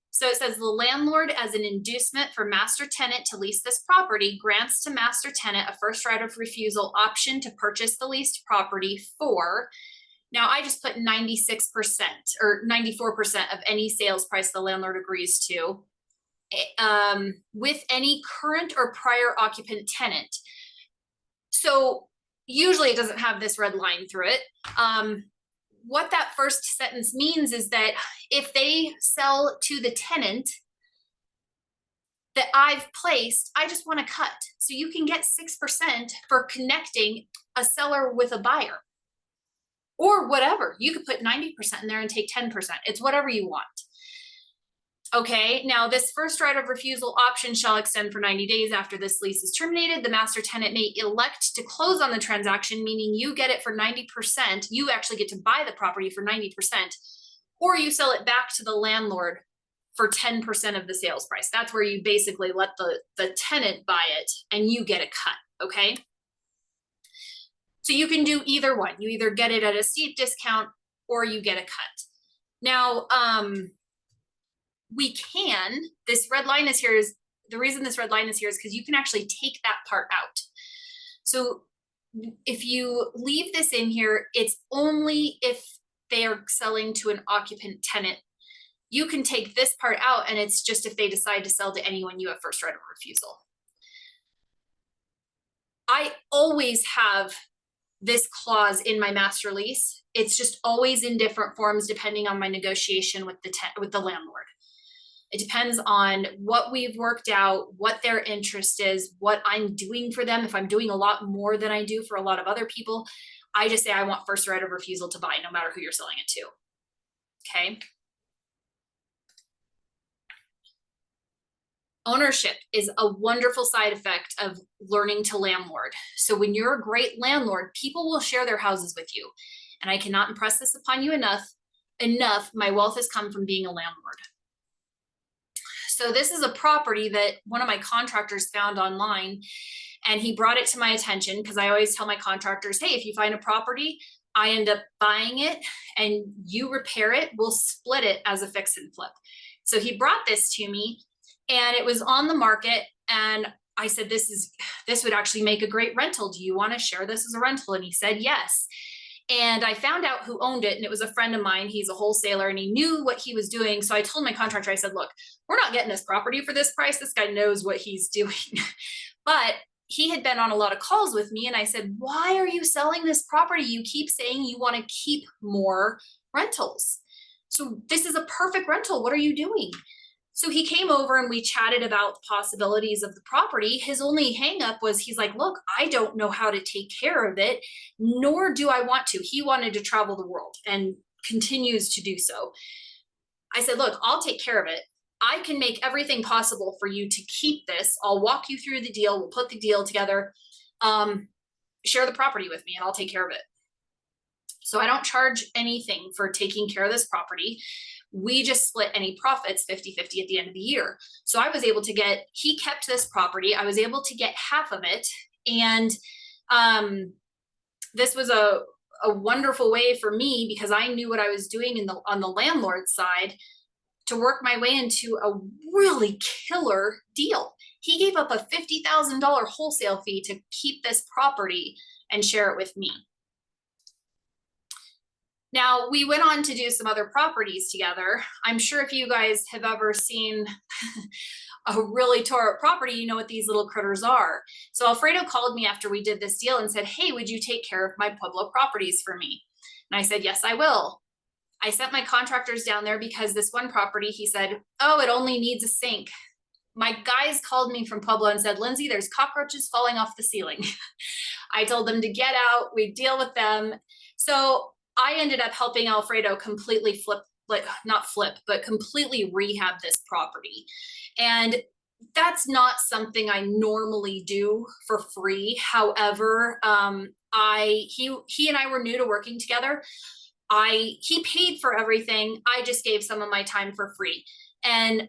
So it says the landlord, as an inducement for master tenant to lease this property, grants to master tenant a first right of refusal option to purchase the leased property for, now I just put 96% or 94% of any sales price the landlord agrees to, with any current or prior occupant tenant. So usually it doesn't have this red line through it. What that first sentence means is that if they sell to the tenant that I've placed, I just want to cut. So you can get 6% for connecting a seller with a buyer or whatever. You could put 90% in there and take 10%. It's whatever you want. Okay, now this first right of refusal option shall extend for 90 days after this lease is terminated. The master tenant may elect to close on the transaction, meaning you get it for 90%. You actually get to buy the property for 90%, or you sell it back to the landlord for 10% of the sales price. That's where you basically let the tenant buy it and you get a cut, okay? So you can do either one. You either get it at a steep discount or you get a cut. Now, this red line is here is the reason this red line is here is because you can actually take that part out. So if you leave this in here, it's only if they are selling to an occupant tenant. You can take this part out, and it's just if they decide to sell to anyone, you have first right of refusal. I always have this clause in my master lease. It's just always in different forms depending on my negotiation with the landlord. It depends on what we've worked out, what their interest is, what I'm doing for them. If I'm doing a lot more than I do for a lot of other people, I just say I want first right of refusal to buy, no matter who you're selling it to. Okay. Ownership is a wonderful side effect of learning to landlord. So when you're a great landlord, people will share their houses with you. And I cannot impress this upon you enough. My wealth has come from being a landlord. So this is a property that one of my contractors found online, and he brought it to my attention because I always tell my contractors, hey, if you find a property, I end up buying it and you repair it, we'll split it as a fix and flip. So he brought this to me, and it was on the market, and I said, this would actually make a great rental. Do you want to share this as a rental? And he said, yes. And I found out who owned it, and it was a friend of mine. He's a wholesaler and he knew what he was doing. So I told my contractor, I said, look, we're not getting this property for this price. This guy knows what he's doing. But he had been on a lot of calls with me, and I said, why are you selling this property? You keep saying you want to keep more rentals. So this is a perfect rental. What are you doing? So he came over and we chatted about the possibilities of the property. His only hang up was he's like, look, I don't know how to take care of it, nor do I want to. He wanted to travel the world and continues to do so. I said, look, I'll take care of it. I can make everything possible for you to keep this. I'll walk you through the deal. We'll put the deal together. Share the property with me and I'll take care of it. So I don't charge anything for taking care of this property. We just split any profits 50-50 at the end of the year. So I was able to he kept this property. I was able to get half of it. And this was a wonderful way for me, because I knew what I was doing on the landlord side, to work my way into a really killer deal. He gave up a $50,000 wholesale fee to keep this property and share it with me. Now, we went on to do some other properties together. I'm sure if you guys have ever seen a really tore up property, you know what these little critters are. So Alfredo called me after we did this deal and said, hey, would you take care of my Pueblo properties for me? And I said, yes, I will. I sent my contractors down there because this one property, he said, oh, it only needs a sink. My guys called me from Pueblo and said, Lindsay, there's cockroaches falling off the ceiling. I told them to get out, we deal with them. So I ended up helping Alfredo completely completely rehab this property. And that's not something I normally do for free. However, he and I were new to working together. He paid for everything. I just gave some of my time for free. And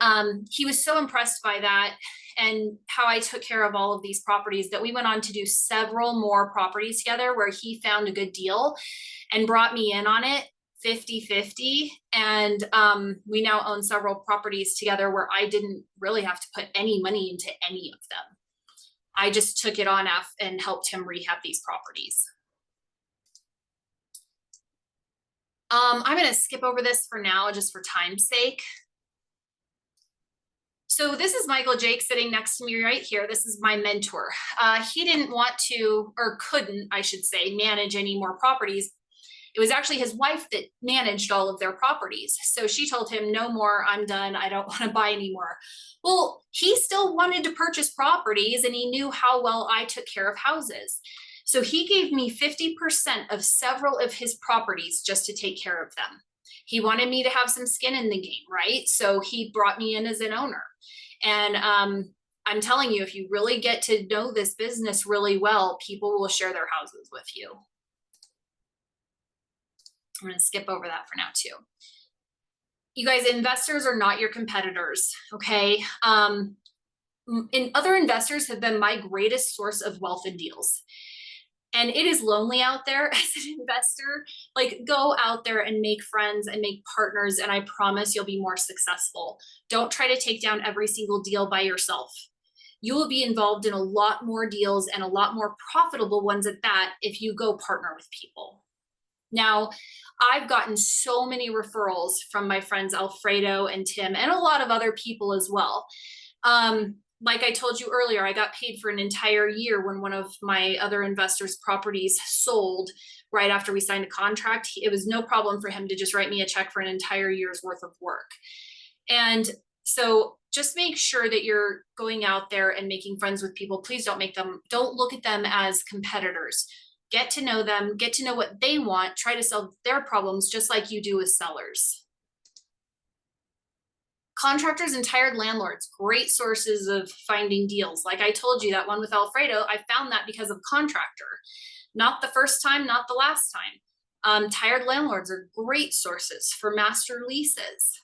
he was so impressed by that and how I took care of all of these properties that we went on to do several more properties together where he found a good deal and brought me in on it 50-50. And we now own several properties together where I didn't really have to put any money into any of them. I just took it on and helped him rehab these properties. I'm going to skip over this for now, just for time's sake. So this is Michael Jake sitting next to me right here. This is my mentor. He didn't want to, or couldn't, I should say, manage any more properties. It was actually his wife that managed all of their properties. So she told him, no more, I'm done. I don't want to buy anymore. Well, he still wanted to purchase properties and he knew how well I took care of houses. So he gave me 50% of several of his properties just to take care of them. He wanted me to have some skin in the game, right? So he brought me in as an owner. And I'm telling you, if you really get to know this business really well, people will share their houses with you. I'm going to skip over that for now too. You guys, investors are not your competitors, okay? Other investors have been my greatest source of wealth and deals. And it is lonely out there as an investor. Like, go out there and make friends and make partners, and I promise you'll be more successful. Don't try to take down every single deal by yourself. you will be involved in a lot more deals and a lot more profitable ones at that if you go partner with people. Now, I've gotten so many referrals from my friends Alfredo and Tim and a lot of other people as well. Like I told you earlier, I got paid for an entire year when one of my other investors' properties sold right after we signed a contract. It was no problem for him to just write me a check for an entire year's worth of work. And so just make sure that you're going out there and making friends with people. Please don't look at them as competitors. Get to know them, get to know what they want, try to solve their problems just like you do with sellers. Contractors and tired landlords, great sources of finding deals. Like I told you, that one with Alfredo, I found that because of contractor. Not the first time, not the last time. Tired landlords are great sources for master leases.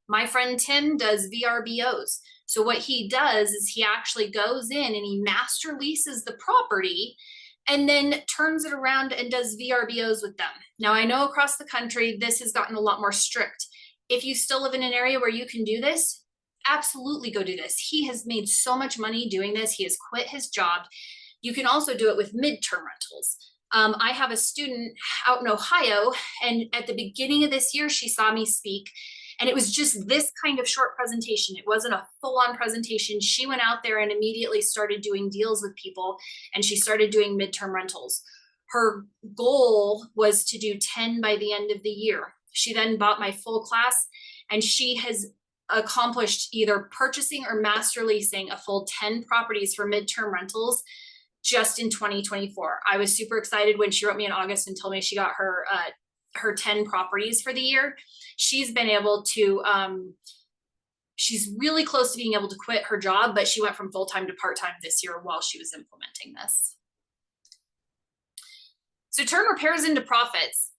My friend Tim does VRBOs. So what he does is he actually goes in and he master leases the property and then turns it around and does VRBOs with them. Now I know across the country, this has gotten a lot more strict. If you still live in an area where you can do this, absolutely go do this. He has made so much money doing this. He has quit his job. You can also do it with midterm rentals. I have a student out in Ohio, and at the beginning of this year, she saw me speak. And it was just this kind of short presentation. It wasn't a full-on presentation. She went out there and immediately started doing deals with people, and she started doing midterm rentals. Her goal was to do 10 by the end of the year. She then bought my full class, and she has accomplished either purchasing or master leasing a full 10 properties for midterm rentals just in 2024. I was super excited when she wrote me in August and told me she got her 10 properties for the year. She's been able to, she's really close to being able to quit her job, but she went from full-time to part-time this year while she was implementing this. So turn repairs into profits.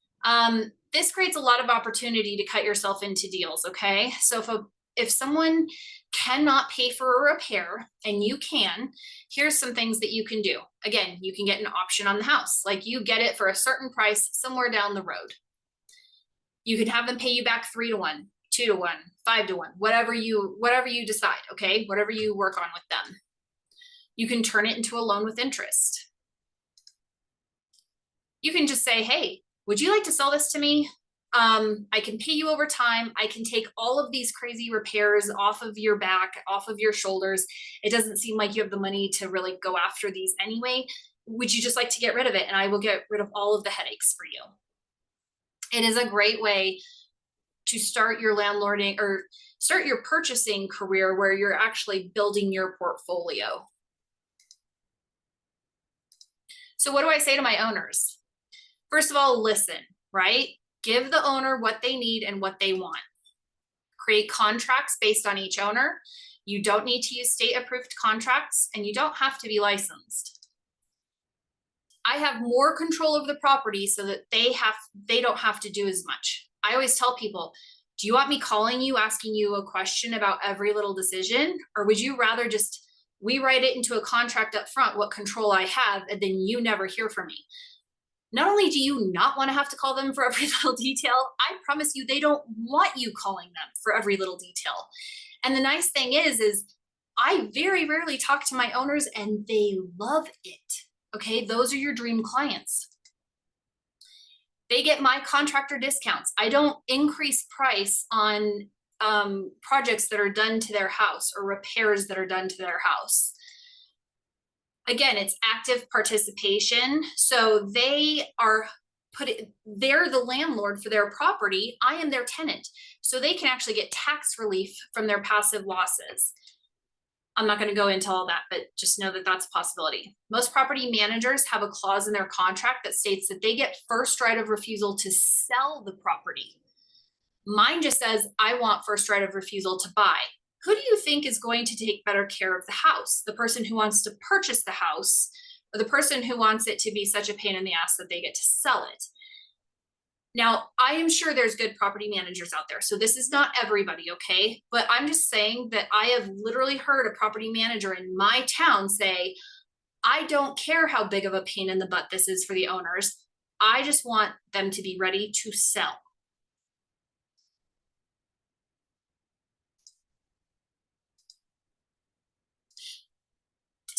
This creates a lot of opportunity to cut yourself into deals, okay? So if someone cannot pay for a repair and you can, here's some things that you can do. Again, you can get an option on the house, like you get it for a certain price somewhere down the road. You can have them pay you back 3-to-1, 2-to-1, 5-to-1, whatever you decide, okay? Whatever you work on with them. You can turn it into a loan with interest. You can just say, hey, would you like to sell this to me? I can pay you over time. I can take all of these crazy repairs off of your back, off of your shoulders. It doesn't seem like you have the money to really go after these anyway. Would you just like to get rid of it? And I will get rid of all of the headaches for you. It is a great way to start your landlording or start your purchasing career where you're actually building your portfolio. So what do I say to my owners? First of all, listen, right? Give the owner what they need and what they want. Create contracts based on each owner. You don't need to use state-approved contracts, and you don't have to be licensed. I have more control over the property so that they don't have to do as much. I always tell people, do you want me calling you, asking you a question about every little decision? Or would you rather just, we write it into a contract up front, what control I have, and then you never hear from me? Not only do you not want to have to call them for every little detail, I promise you they don't want you calling them for every little detail. And the nice thing is I very rarely talk to my owners and they love it. Okay, those are your dream clients. They get my contractor discounts. I don't increase price on projects that are done to their house or repairs that are done to their house. Again, it's active participation. So they're the landlord for their property. I am their tenant. So they can actually get tax relief from their passive losses. I'm not going to go into all that, but just know that that's a possibility. Most property managers have a clause in their contract that states that they get first right of refusal to sell the property. Mine just says, I want first right of refusal to buy. Who do you think is going to take better care of the house? The person who wants to purchase the house or the person who wants it to be such a pain in the ass that they get to sell it? Now, I am sure there's good property managers out there, so this is not everybody, okay? But I'm just saying that I have literally heard a property manager in my town say, I don't care how big of a pain in the butt this is for the owners. I just want them to be ready to sell.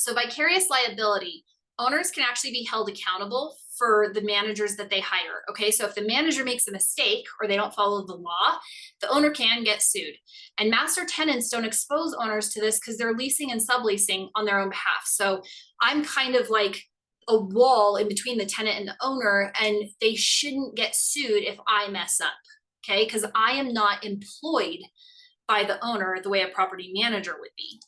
So vicarious liability, owners can actually be held accountable for the managers that they hire. Okay, so if the manager makes a mistake or they don't follow the law, the owner can get sued. And master tenants don't expose owners to this because they're leasing and subleasing on their own behalf. So I'm kind of like a wall in between the tenant and the owner, and they shouldn't get sued if I mess up. Okay, because I am not employed by the owner the way a property manager would be.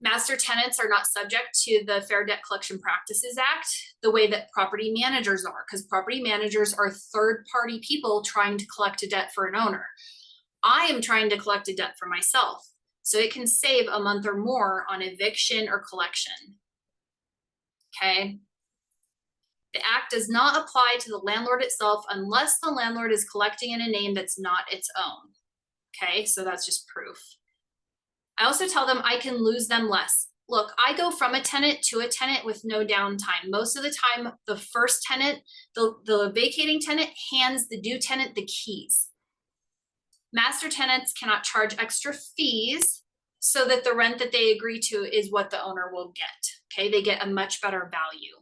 Master tenants are not subject to the Fair Debt Collection Practices Act the way that property managers are, because property managers are third-party people trying to collect a debt for an owner. I am trying to collect a debt for myself, so it can save a month or more on eviction or collection. Okay. The act does not apply to the landlord itself unless the landlord is collecting in a name that's not its own. Okay, so that's just proof. I also tell them I can lose them less. Look, I go from a tenant to a tenant with no downtime. Most of the time, the first tenant, the vacating tenant hands the due tenant the keys. Master tenants cannot charge extra fees so that the rent that they agree to is what the owner will get. Okay, they get a much better value.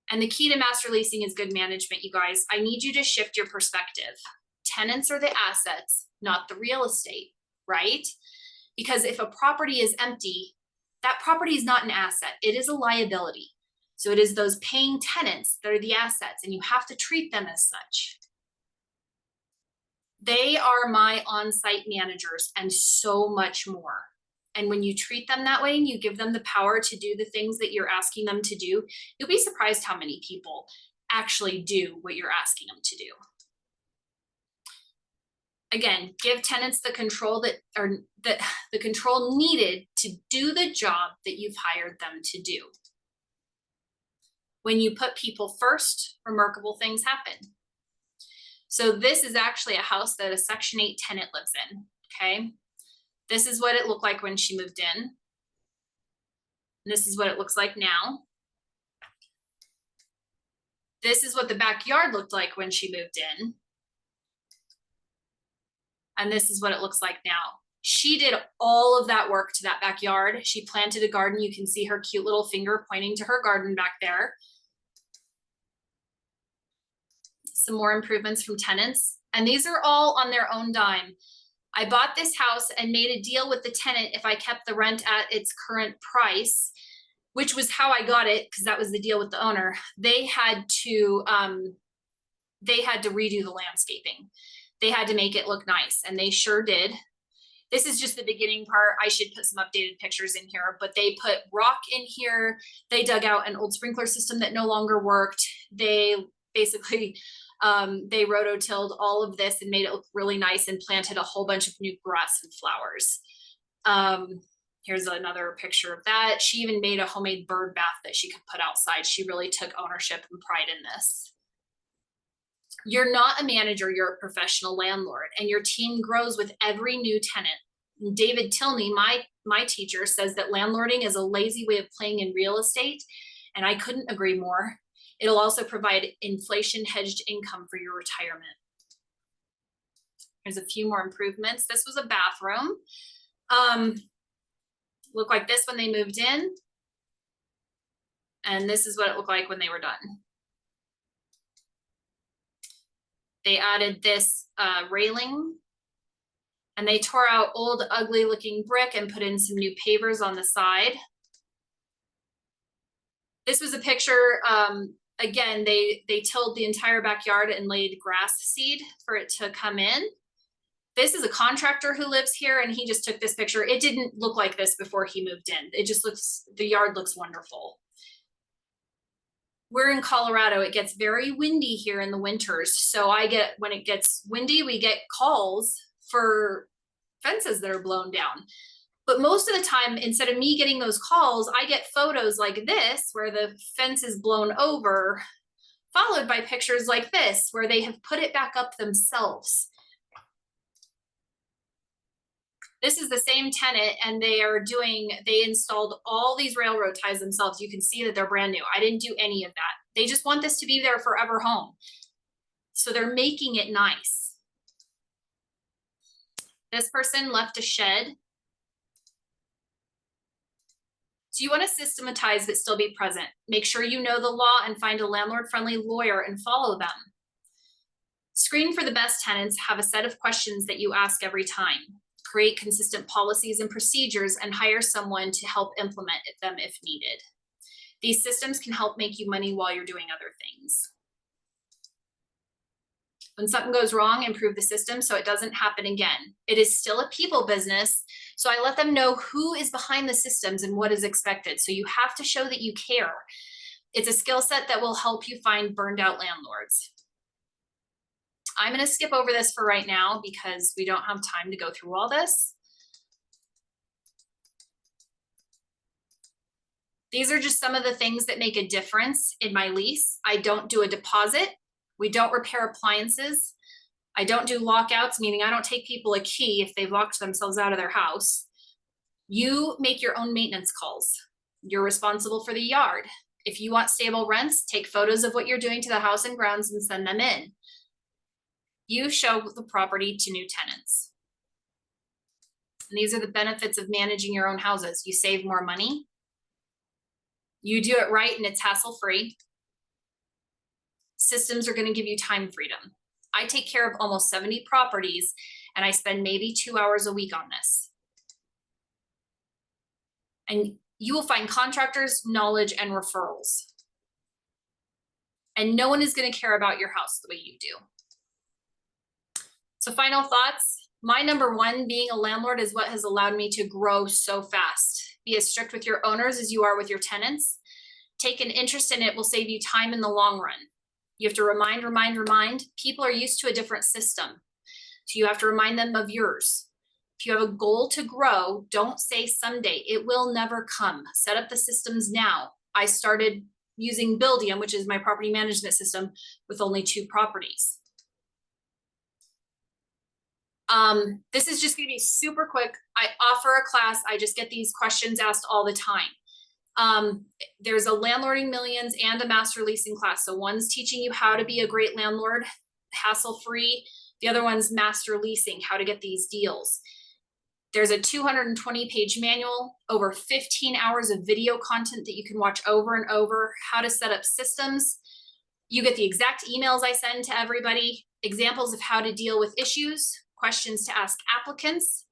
And the key to master leasing is good management, you guys. I need you to shift your perspective. Tenants are the assets, not the real estate, right? Because if a property is empty, that property is not an asset, it is a liability. So it is those paying tenants that are the assets, and you have to treat them as such. They are my on-site managers and so much more. And when you treat them that way and you give them the power to do the things that you're asking them to do, you'll be surprised how many people actually do what you're asking them to do. Again, give tenants the control the control needed to do the job that you've hired them to do. When you put people first, remarkable things happen. So this is actually a house that a Section 8 tenant lives in, okay? This is what it looked like when she moved in. And this is what it looks like now. This is what the backyard looked like when she moved in. And this is what it looks like now. She did all of that work to that backyard. She planted a garden. You can see her cute little finger pointing to her garden back there. Some more improvements from tenants. And these are all on their own dime. I bought this house and made a deal with the tenant if I kept the rent at its current price, which was how I got it, because that was the deal with the owner. They had to redo the landscaping. They had to make it look nice, and they sure did. This is just the beginning part. I should put some updated pictures in here, but they put rock in here. They dug out an old sprinkler system that no longer worked. They basically, they rototilled all of this and made it look really nice and planted a whole bunch of new grass and flowers. Here's another picture of that. She even made a homemade bird bath that she could put outside. She really took ownership and pride in this. You're not a manager, you're a professional landlord, and your team grows with every new tenant. David Tilney, my teacher, says that landlording is a lazy way of playing in real estate, and I couldn't agree more. It'll also provide inflation hedged income for your retirement. There's a few more improvements. This was a bathroom. Looked like this when they moved in. And this is what it looked like when they were done. They added this railing, and they tore out old ugly looking brick and put in some new pavers on the side. This was a picture, again, they tilled the entire backyard and laid grass seed for it to come in. This is a contractor who lives here, and he just took this picture. It didn't look like this before he moved in. It just looks, the yard looks wonderful. We're in Colorado. It gets very windy here in the winters. So when it gets windy, we get calls for fences that are blown down. But most of the time, instead of me getting those calls, I get photos like this, where the fence is blown over, followed by pictures like this, where they have put it back up themselves. This is the same tenant, and they installed all these railroad ties themselves. You can see that they're brand new. I didn't do any of that. They just want this to be their forever home. So they're making it nice. This person left a shed So you want to systematize but still be present. Make sure you know the law and find a landlord-friendly lawyer and follow them. Screen for the best tenants, have a set of questions that you ask every time. Create consistent policies and procedures and hire someone to help implement them if needed. These systems can help make you money while you're doing other things. When something goes wrong, improve the system so it doesn't happen again. It is still a people business, so I let them know who is behind the systems and what is expected. So you have to show that you care. It's a skill set that will help you find burned out landlords. I'm going to skip over this for right now because we don't have time to go through all this. These are just some of the things that make a difference in my lease. I don't do a deposit. We don't repair appliances. I don't do lockouts, meaning I don't take people a key if they've locked themselves out of their house. You make your own maintenance calls. You're responsible for the yard. If you want stable rents, take photos of what you're doing to the house and grounds and send them in. You show the property to new tenants. And these are the benefits of managing your own houses. You save more money. You do it right and it's hassle-free. Systems are going to give you time freedom. I take care of almost 70 properties and I spend maybe 2 hours a week on this. And you will find contractors, knowledge, and referrals. And no one is going to care about your house the way you do. So final thoughts. My number one, being a landlord is what has allowed me to grow so fast. Be as strict with your owners as you are with your tenants. Take an interest in it will save you time in the long run. You have to remind. People are used to a different system. So you have to remind them of yours. If you have a goal to grow, don't say someday. It will never come. Set up the systems now. I started using Buildium, which is my property management system, with only 2 properties. This is just going to be super quick. I offer a class. I just get these questions asked all the time. There's a Landlording Millions and a Master Leasing class. So one's teaching you how to be a great landlord, hassle-free. The other one's Master Leasing, how to get these deals. There's a 220-page manual, over 15 hours of video content that you can watch over and over, how to set up systems. You get the exact emails I send to everybody, examples of how to deal with issues, questions to ask applicants,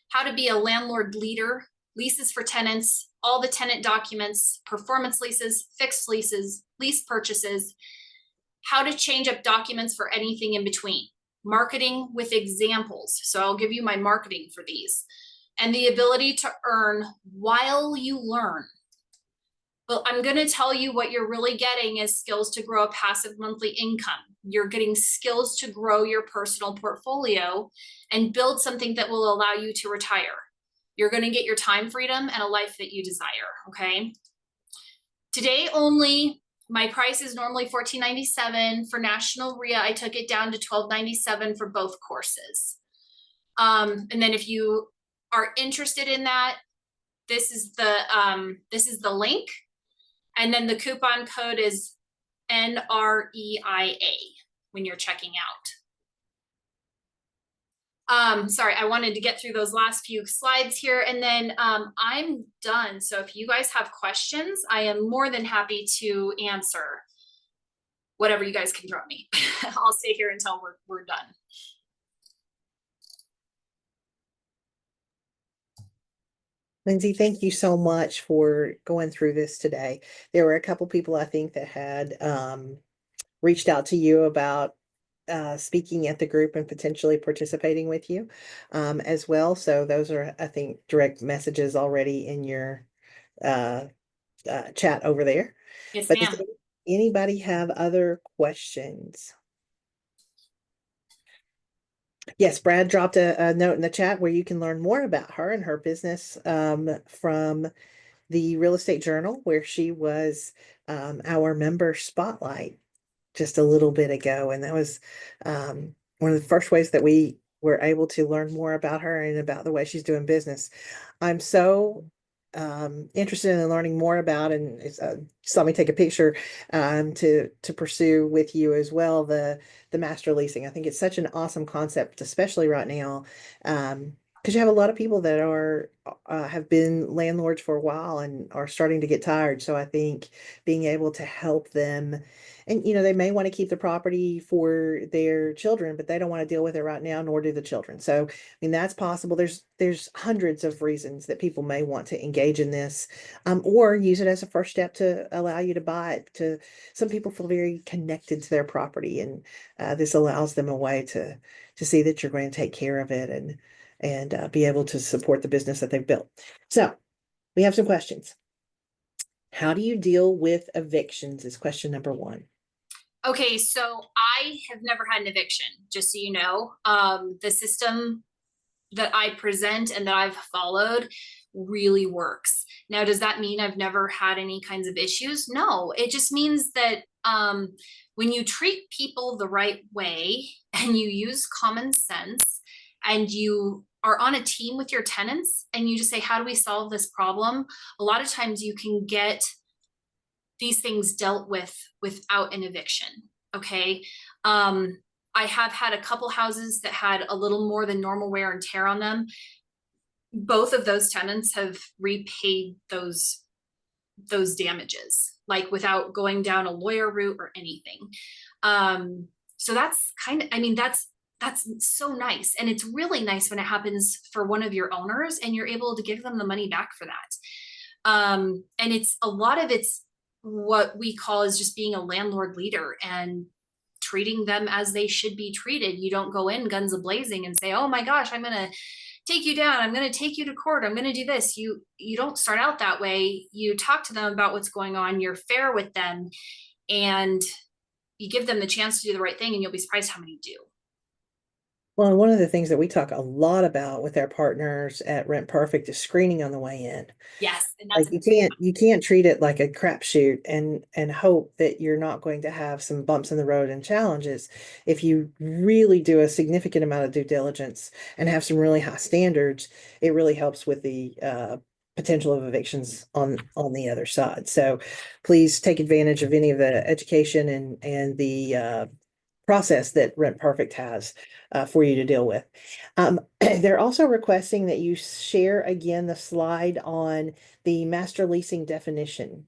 how to be a landlord leader, leases for tenants, all the tenant documents, performance leases, fixed leases, lease purchases, how to change up documents for anything in between, marketing with examples. So I'll give you my marketing for these, and the ability to earn while you learn. But I'm going to tell you what you're really getting is skills to grow a passive monthly income. You're getting skills to grow your personal portfolio and build something that will allow you to retire. You're going to get your time freedom and a life that you desire, okay? Today only, my price is normally $14.97 for national REIA. I took it down to $12.97 for both courses. And then if you are interested in that, this is the link. And then the coupon code is NREIA when you're checking out. Sorry, I wanted to get through those last few slides here, and then I'm done. So if you guys have questions, I am more than happy to answer whatever you guys can throw at me. I'll stay here until we're done. Lindsey, thank you so much for going through this today. There were a couple people I think that had reached out to you about speaking at the group and potentially participating with you as well. So those are, I think, direct messages already in your chat over there. Yes, But ma'am. does anybody have other questions? Yes, Brad dropped a note in the chat where you can learn more about her and her business from the Real Estate Journal, where she was our member spotlight just a little bit ago. And that was one of the first ways that we were able to learn more about her and about the way she's doing business. I'm so interested in learning more about, and saw me take a picture to pursue with you as well, the master leasing. I think it's such an awesome concept, especially right now because you have a lot of people that are have been landlords for a while and are starting to get tired. So I think being able to help them, and they may want to keep the property for their children, but they don't want to deal with it right now, nor do the children. So I mean that's possible. There's hundreds of reasons that people may want to engage in this, or use it as a first step to allow you to buy it. To some people feel very connected to their property, and this allows them a way to see that you're going to take care of it and be able to support the business that they've built. So we have some questions. How do you deal with evictions is question number one. Okay, so I have never had an eviction, just so you know. The system that I present and that I've followed really works. Now, does that mean I've never had any kinds of issues? No, it just means that when you treat people the right way and you use common sense and you are on a team with your tenants and you just say, how do we solve this problem? A lot of times you can get these things dealt with without an eviction. Okay. I have had a couple houses that had a little more than normal wear and tear on them. Both of those tenants have repaid those damages, like without going down a lawyer route or anything. So that's kind of, I mean, that's so nice. And it's really nice when it happens for one of your owners and you're able to give them the money back for that. And it's a lot of it's what we call is just being a landlord leader and treating them as they should be treated. You don't go in guns a-blazing and say, oh my gosh, I'm going to take you down. I'm going to take you to court. I'm going to do this. You don't start out that way. You talk to them about what's going on. You're fair with them and you give them the chance to do the right thing, and you'll be surprised how many do. Well, and one of the things that we talk a lot about with our partners at Rent Perfect is screening on the way in. Yes. And Like that's you can't treat it like a crapshoot and hope that you're not going to have some bumps in the road and challenges. If you really do a significant amount of due diligence and have some really high standards, it really helps with the potential of evictions on the other side. So please take advantage of any of the education and the process that Rent Perfect has for you to deal with. They're also requesting that you share again the slide on the master leasing definition.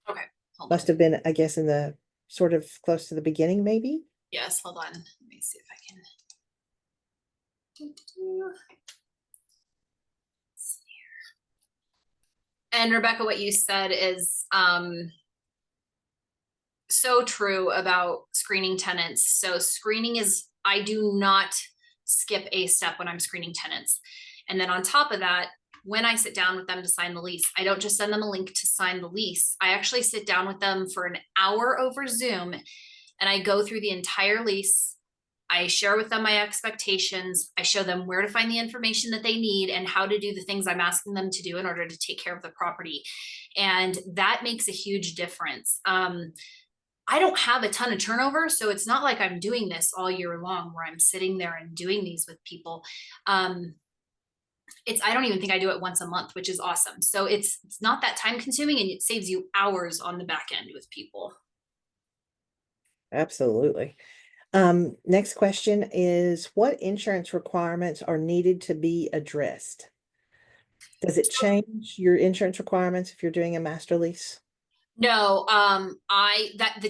okay. Hold Must on. have been, I guess, in the sort of close to the beginning, maybe. Yes. Hold on. Let me see if I can. And Rebecca, what you said is so true about screening tenants. So screening is, I do not skip a step when I'm screening tenants. And then on top of that, when I sit down with them to sign the lease, I don't just send them a link to sign the lease. I actually sit down with them for an hour over Zoom and I go through the entire lease. I share with them my expectations. I show them where to find the information that they need and how to do the things I'm asking them to do in order to take care of the property. And that makes a huge difference. I don't have a ton of turnover, so it's not like I'm doing this all year long where I'm sitting there and doing these with people. I don't even think I do it once a month, which is awesome. So it's not that time consuming and it saves you hours on the back end with people. Absolutely. Next question is, what insurance requirements are needed to be addressed? Does it change your insurance requirements if you're doing a master lease? No, the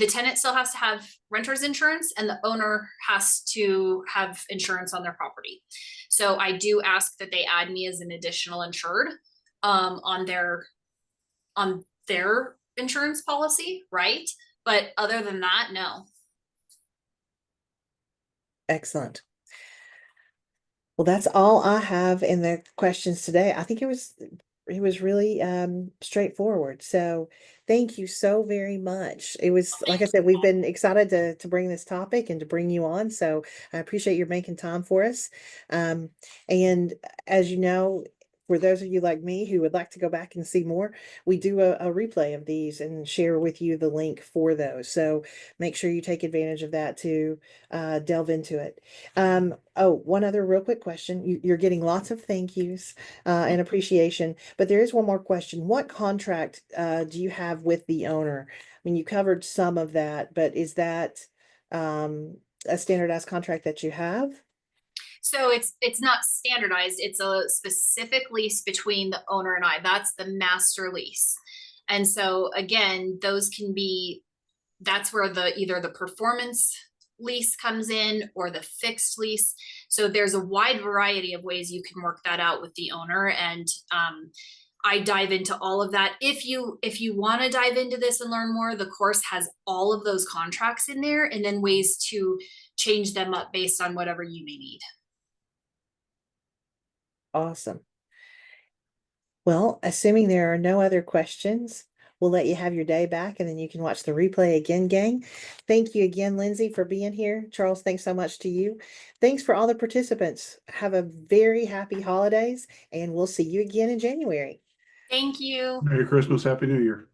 tenant still has to have renter's insurance and the owner has to have insurance on their property. So I do ask that they add me as an additional insured on their insurance policy, right? But other than that, no. Excellent. Well, that's all I have in the questions today. I think it was really straightforward. So thank you so very much. It was, like I said, we've been excited to bring this topic and to bring you on. So I appreciate you making time for us. And as you know, for those of you like me who would like to go back and see more, we do a replay of these and share with you the link for those. So make sure you take advantage of that to delve into it. Oh, one other real quick question. You're getting lots of thank yous and appreciation, but there is one more question. What contract do you have with the owner? I mean, you covered some of that, but is that a standardized contract that you have? So it's not standardized. It's a specific lease between the owner and I. That's the master lease. And so again, that's where either the performance lease comes in or the fixed lease. So there's a wide variety of ways you can work that out with the owner. And I dive into all of that. If you want to dive into this and learn more, the course has all of those contracts in there, and then ways to change them up based on whatever you may need. Awesome. Well, assuming there are no other questions, we'll let you have your day back and then you can watch the replay again, gang. Thank you again, Lindsay, for being here. Charles, thanks so much to you. Thanks for all the participants. Have a very happy holidays and we'll see you again in January. Thank you. Merry Christmas, Happy New Year.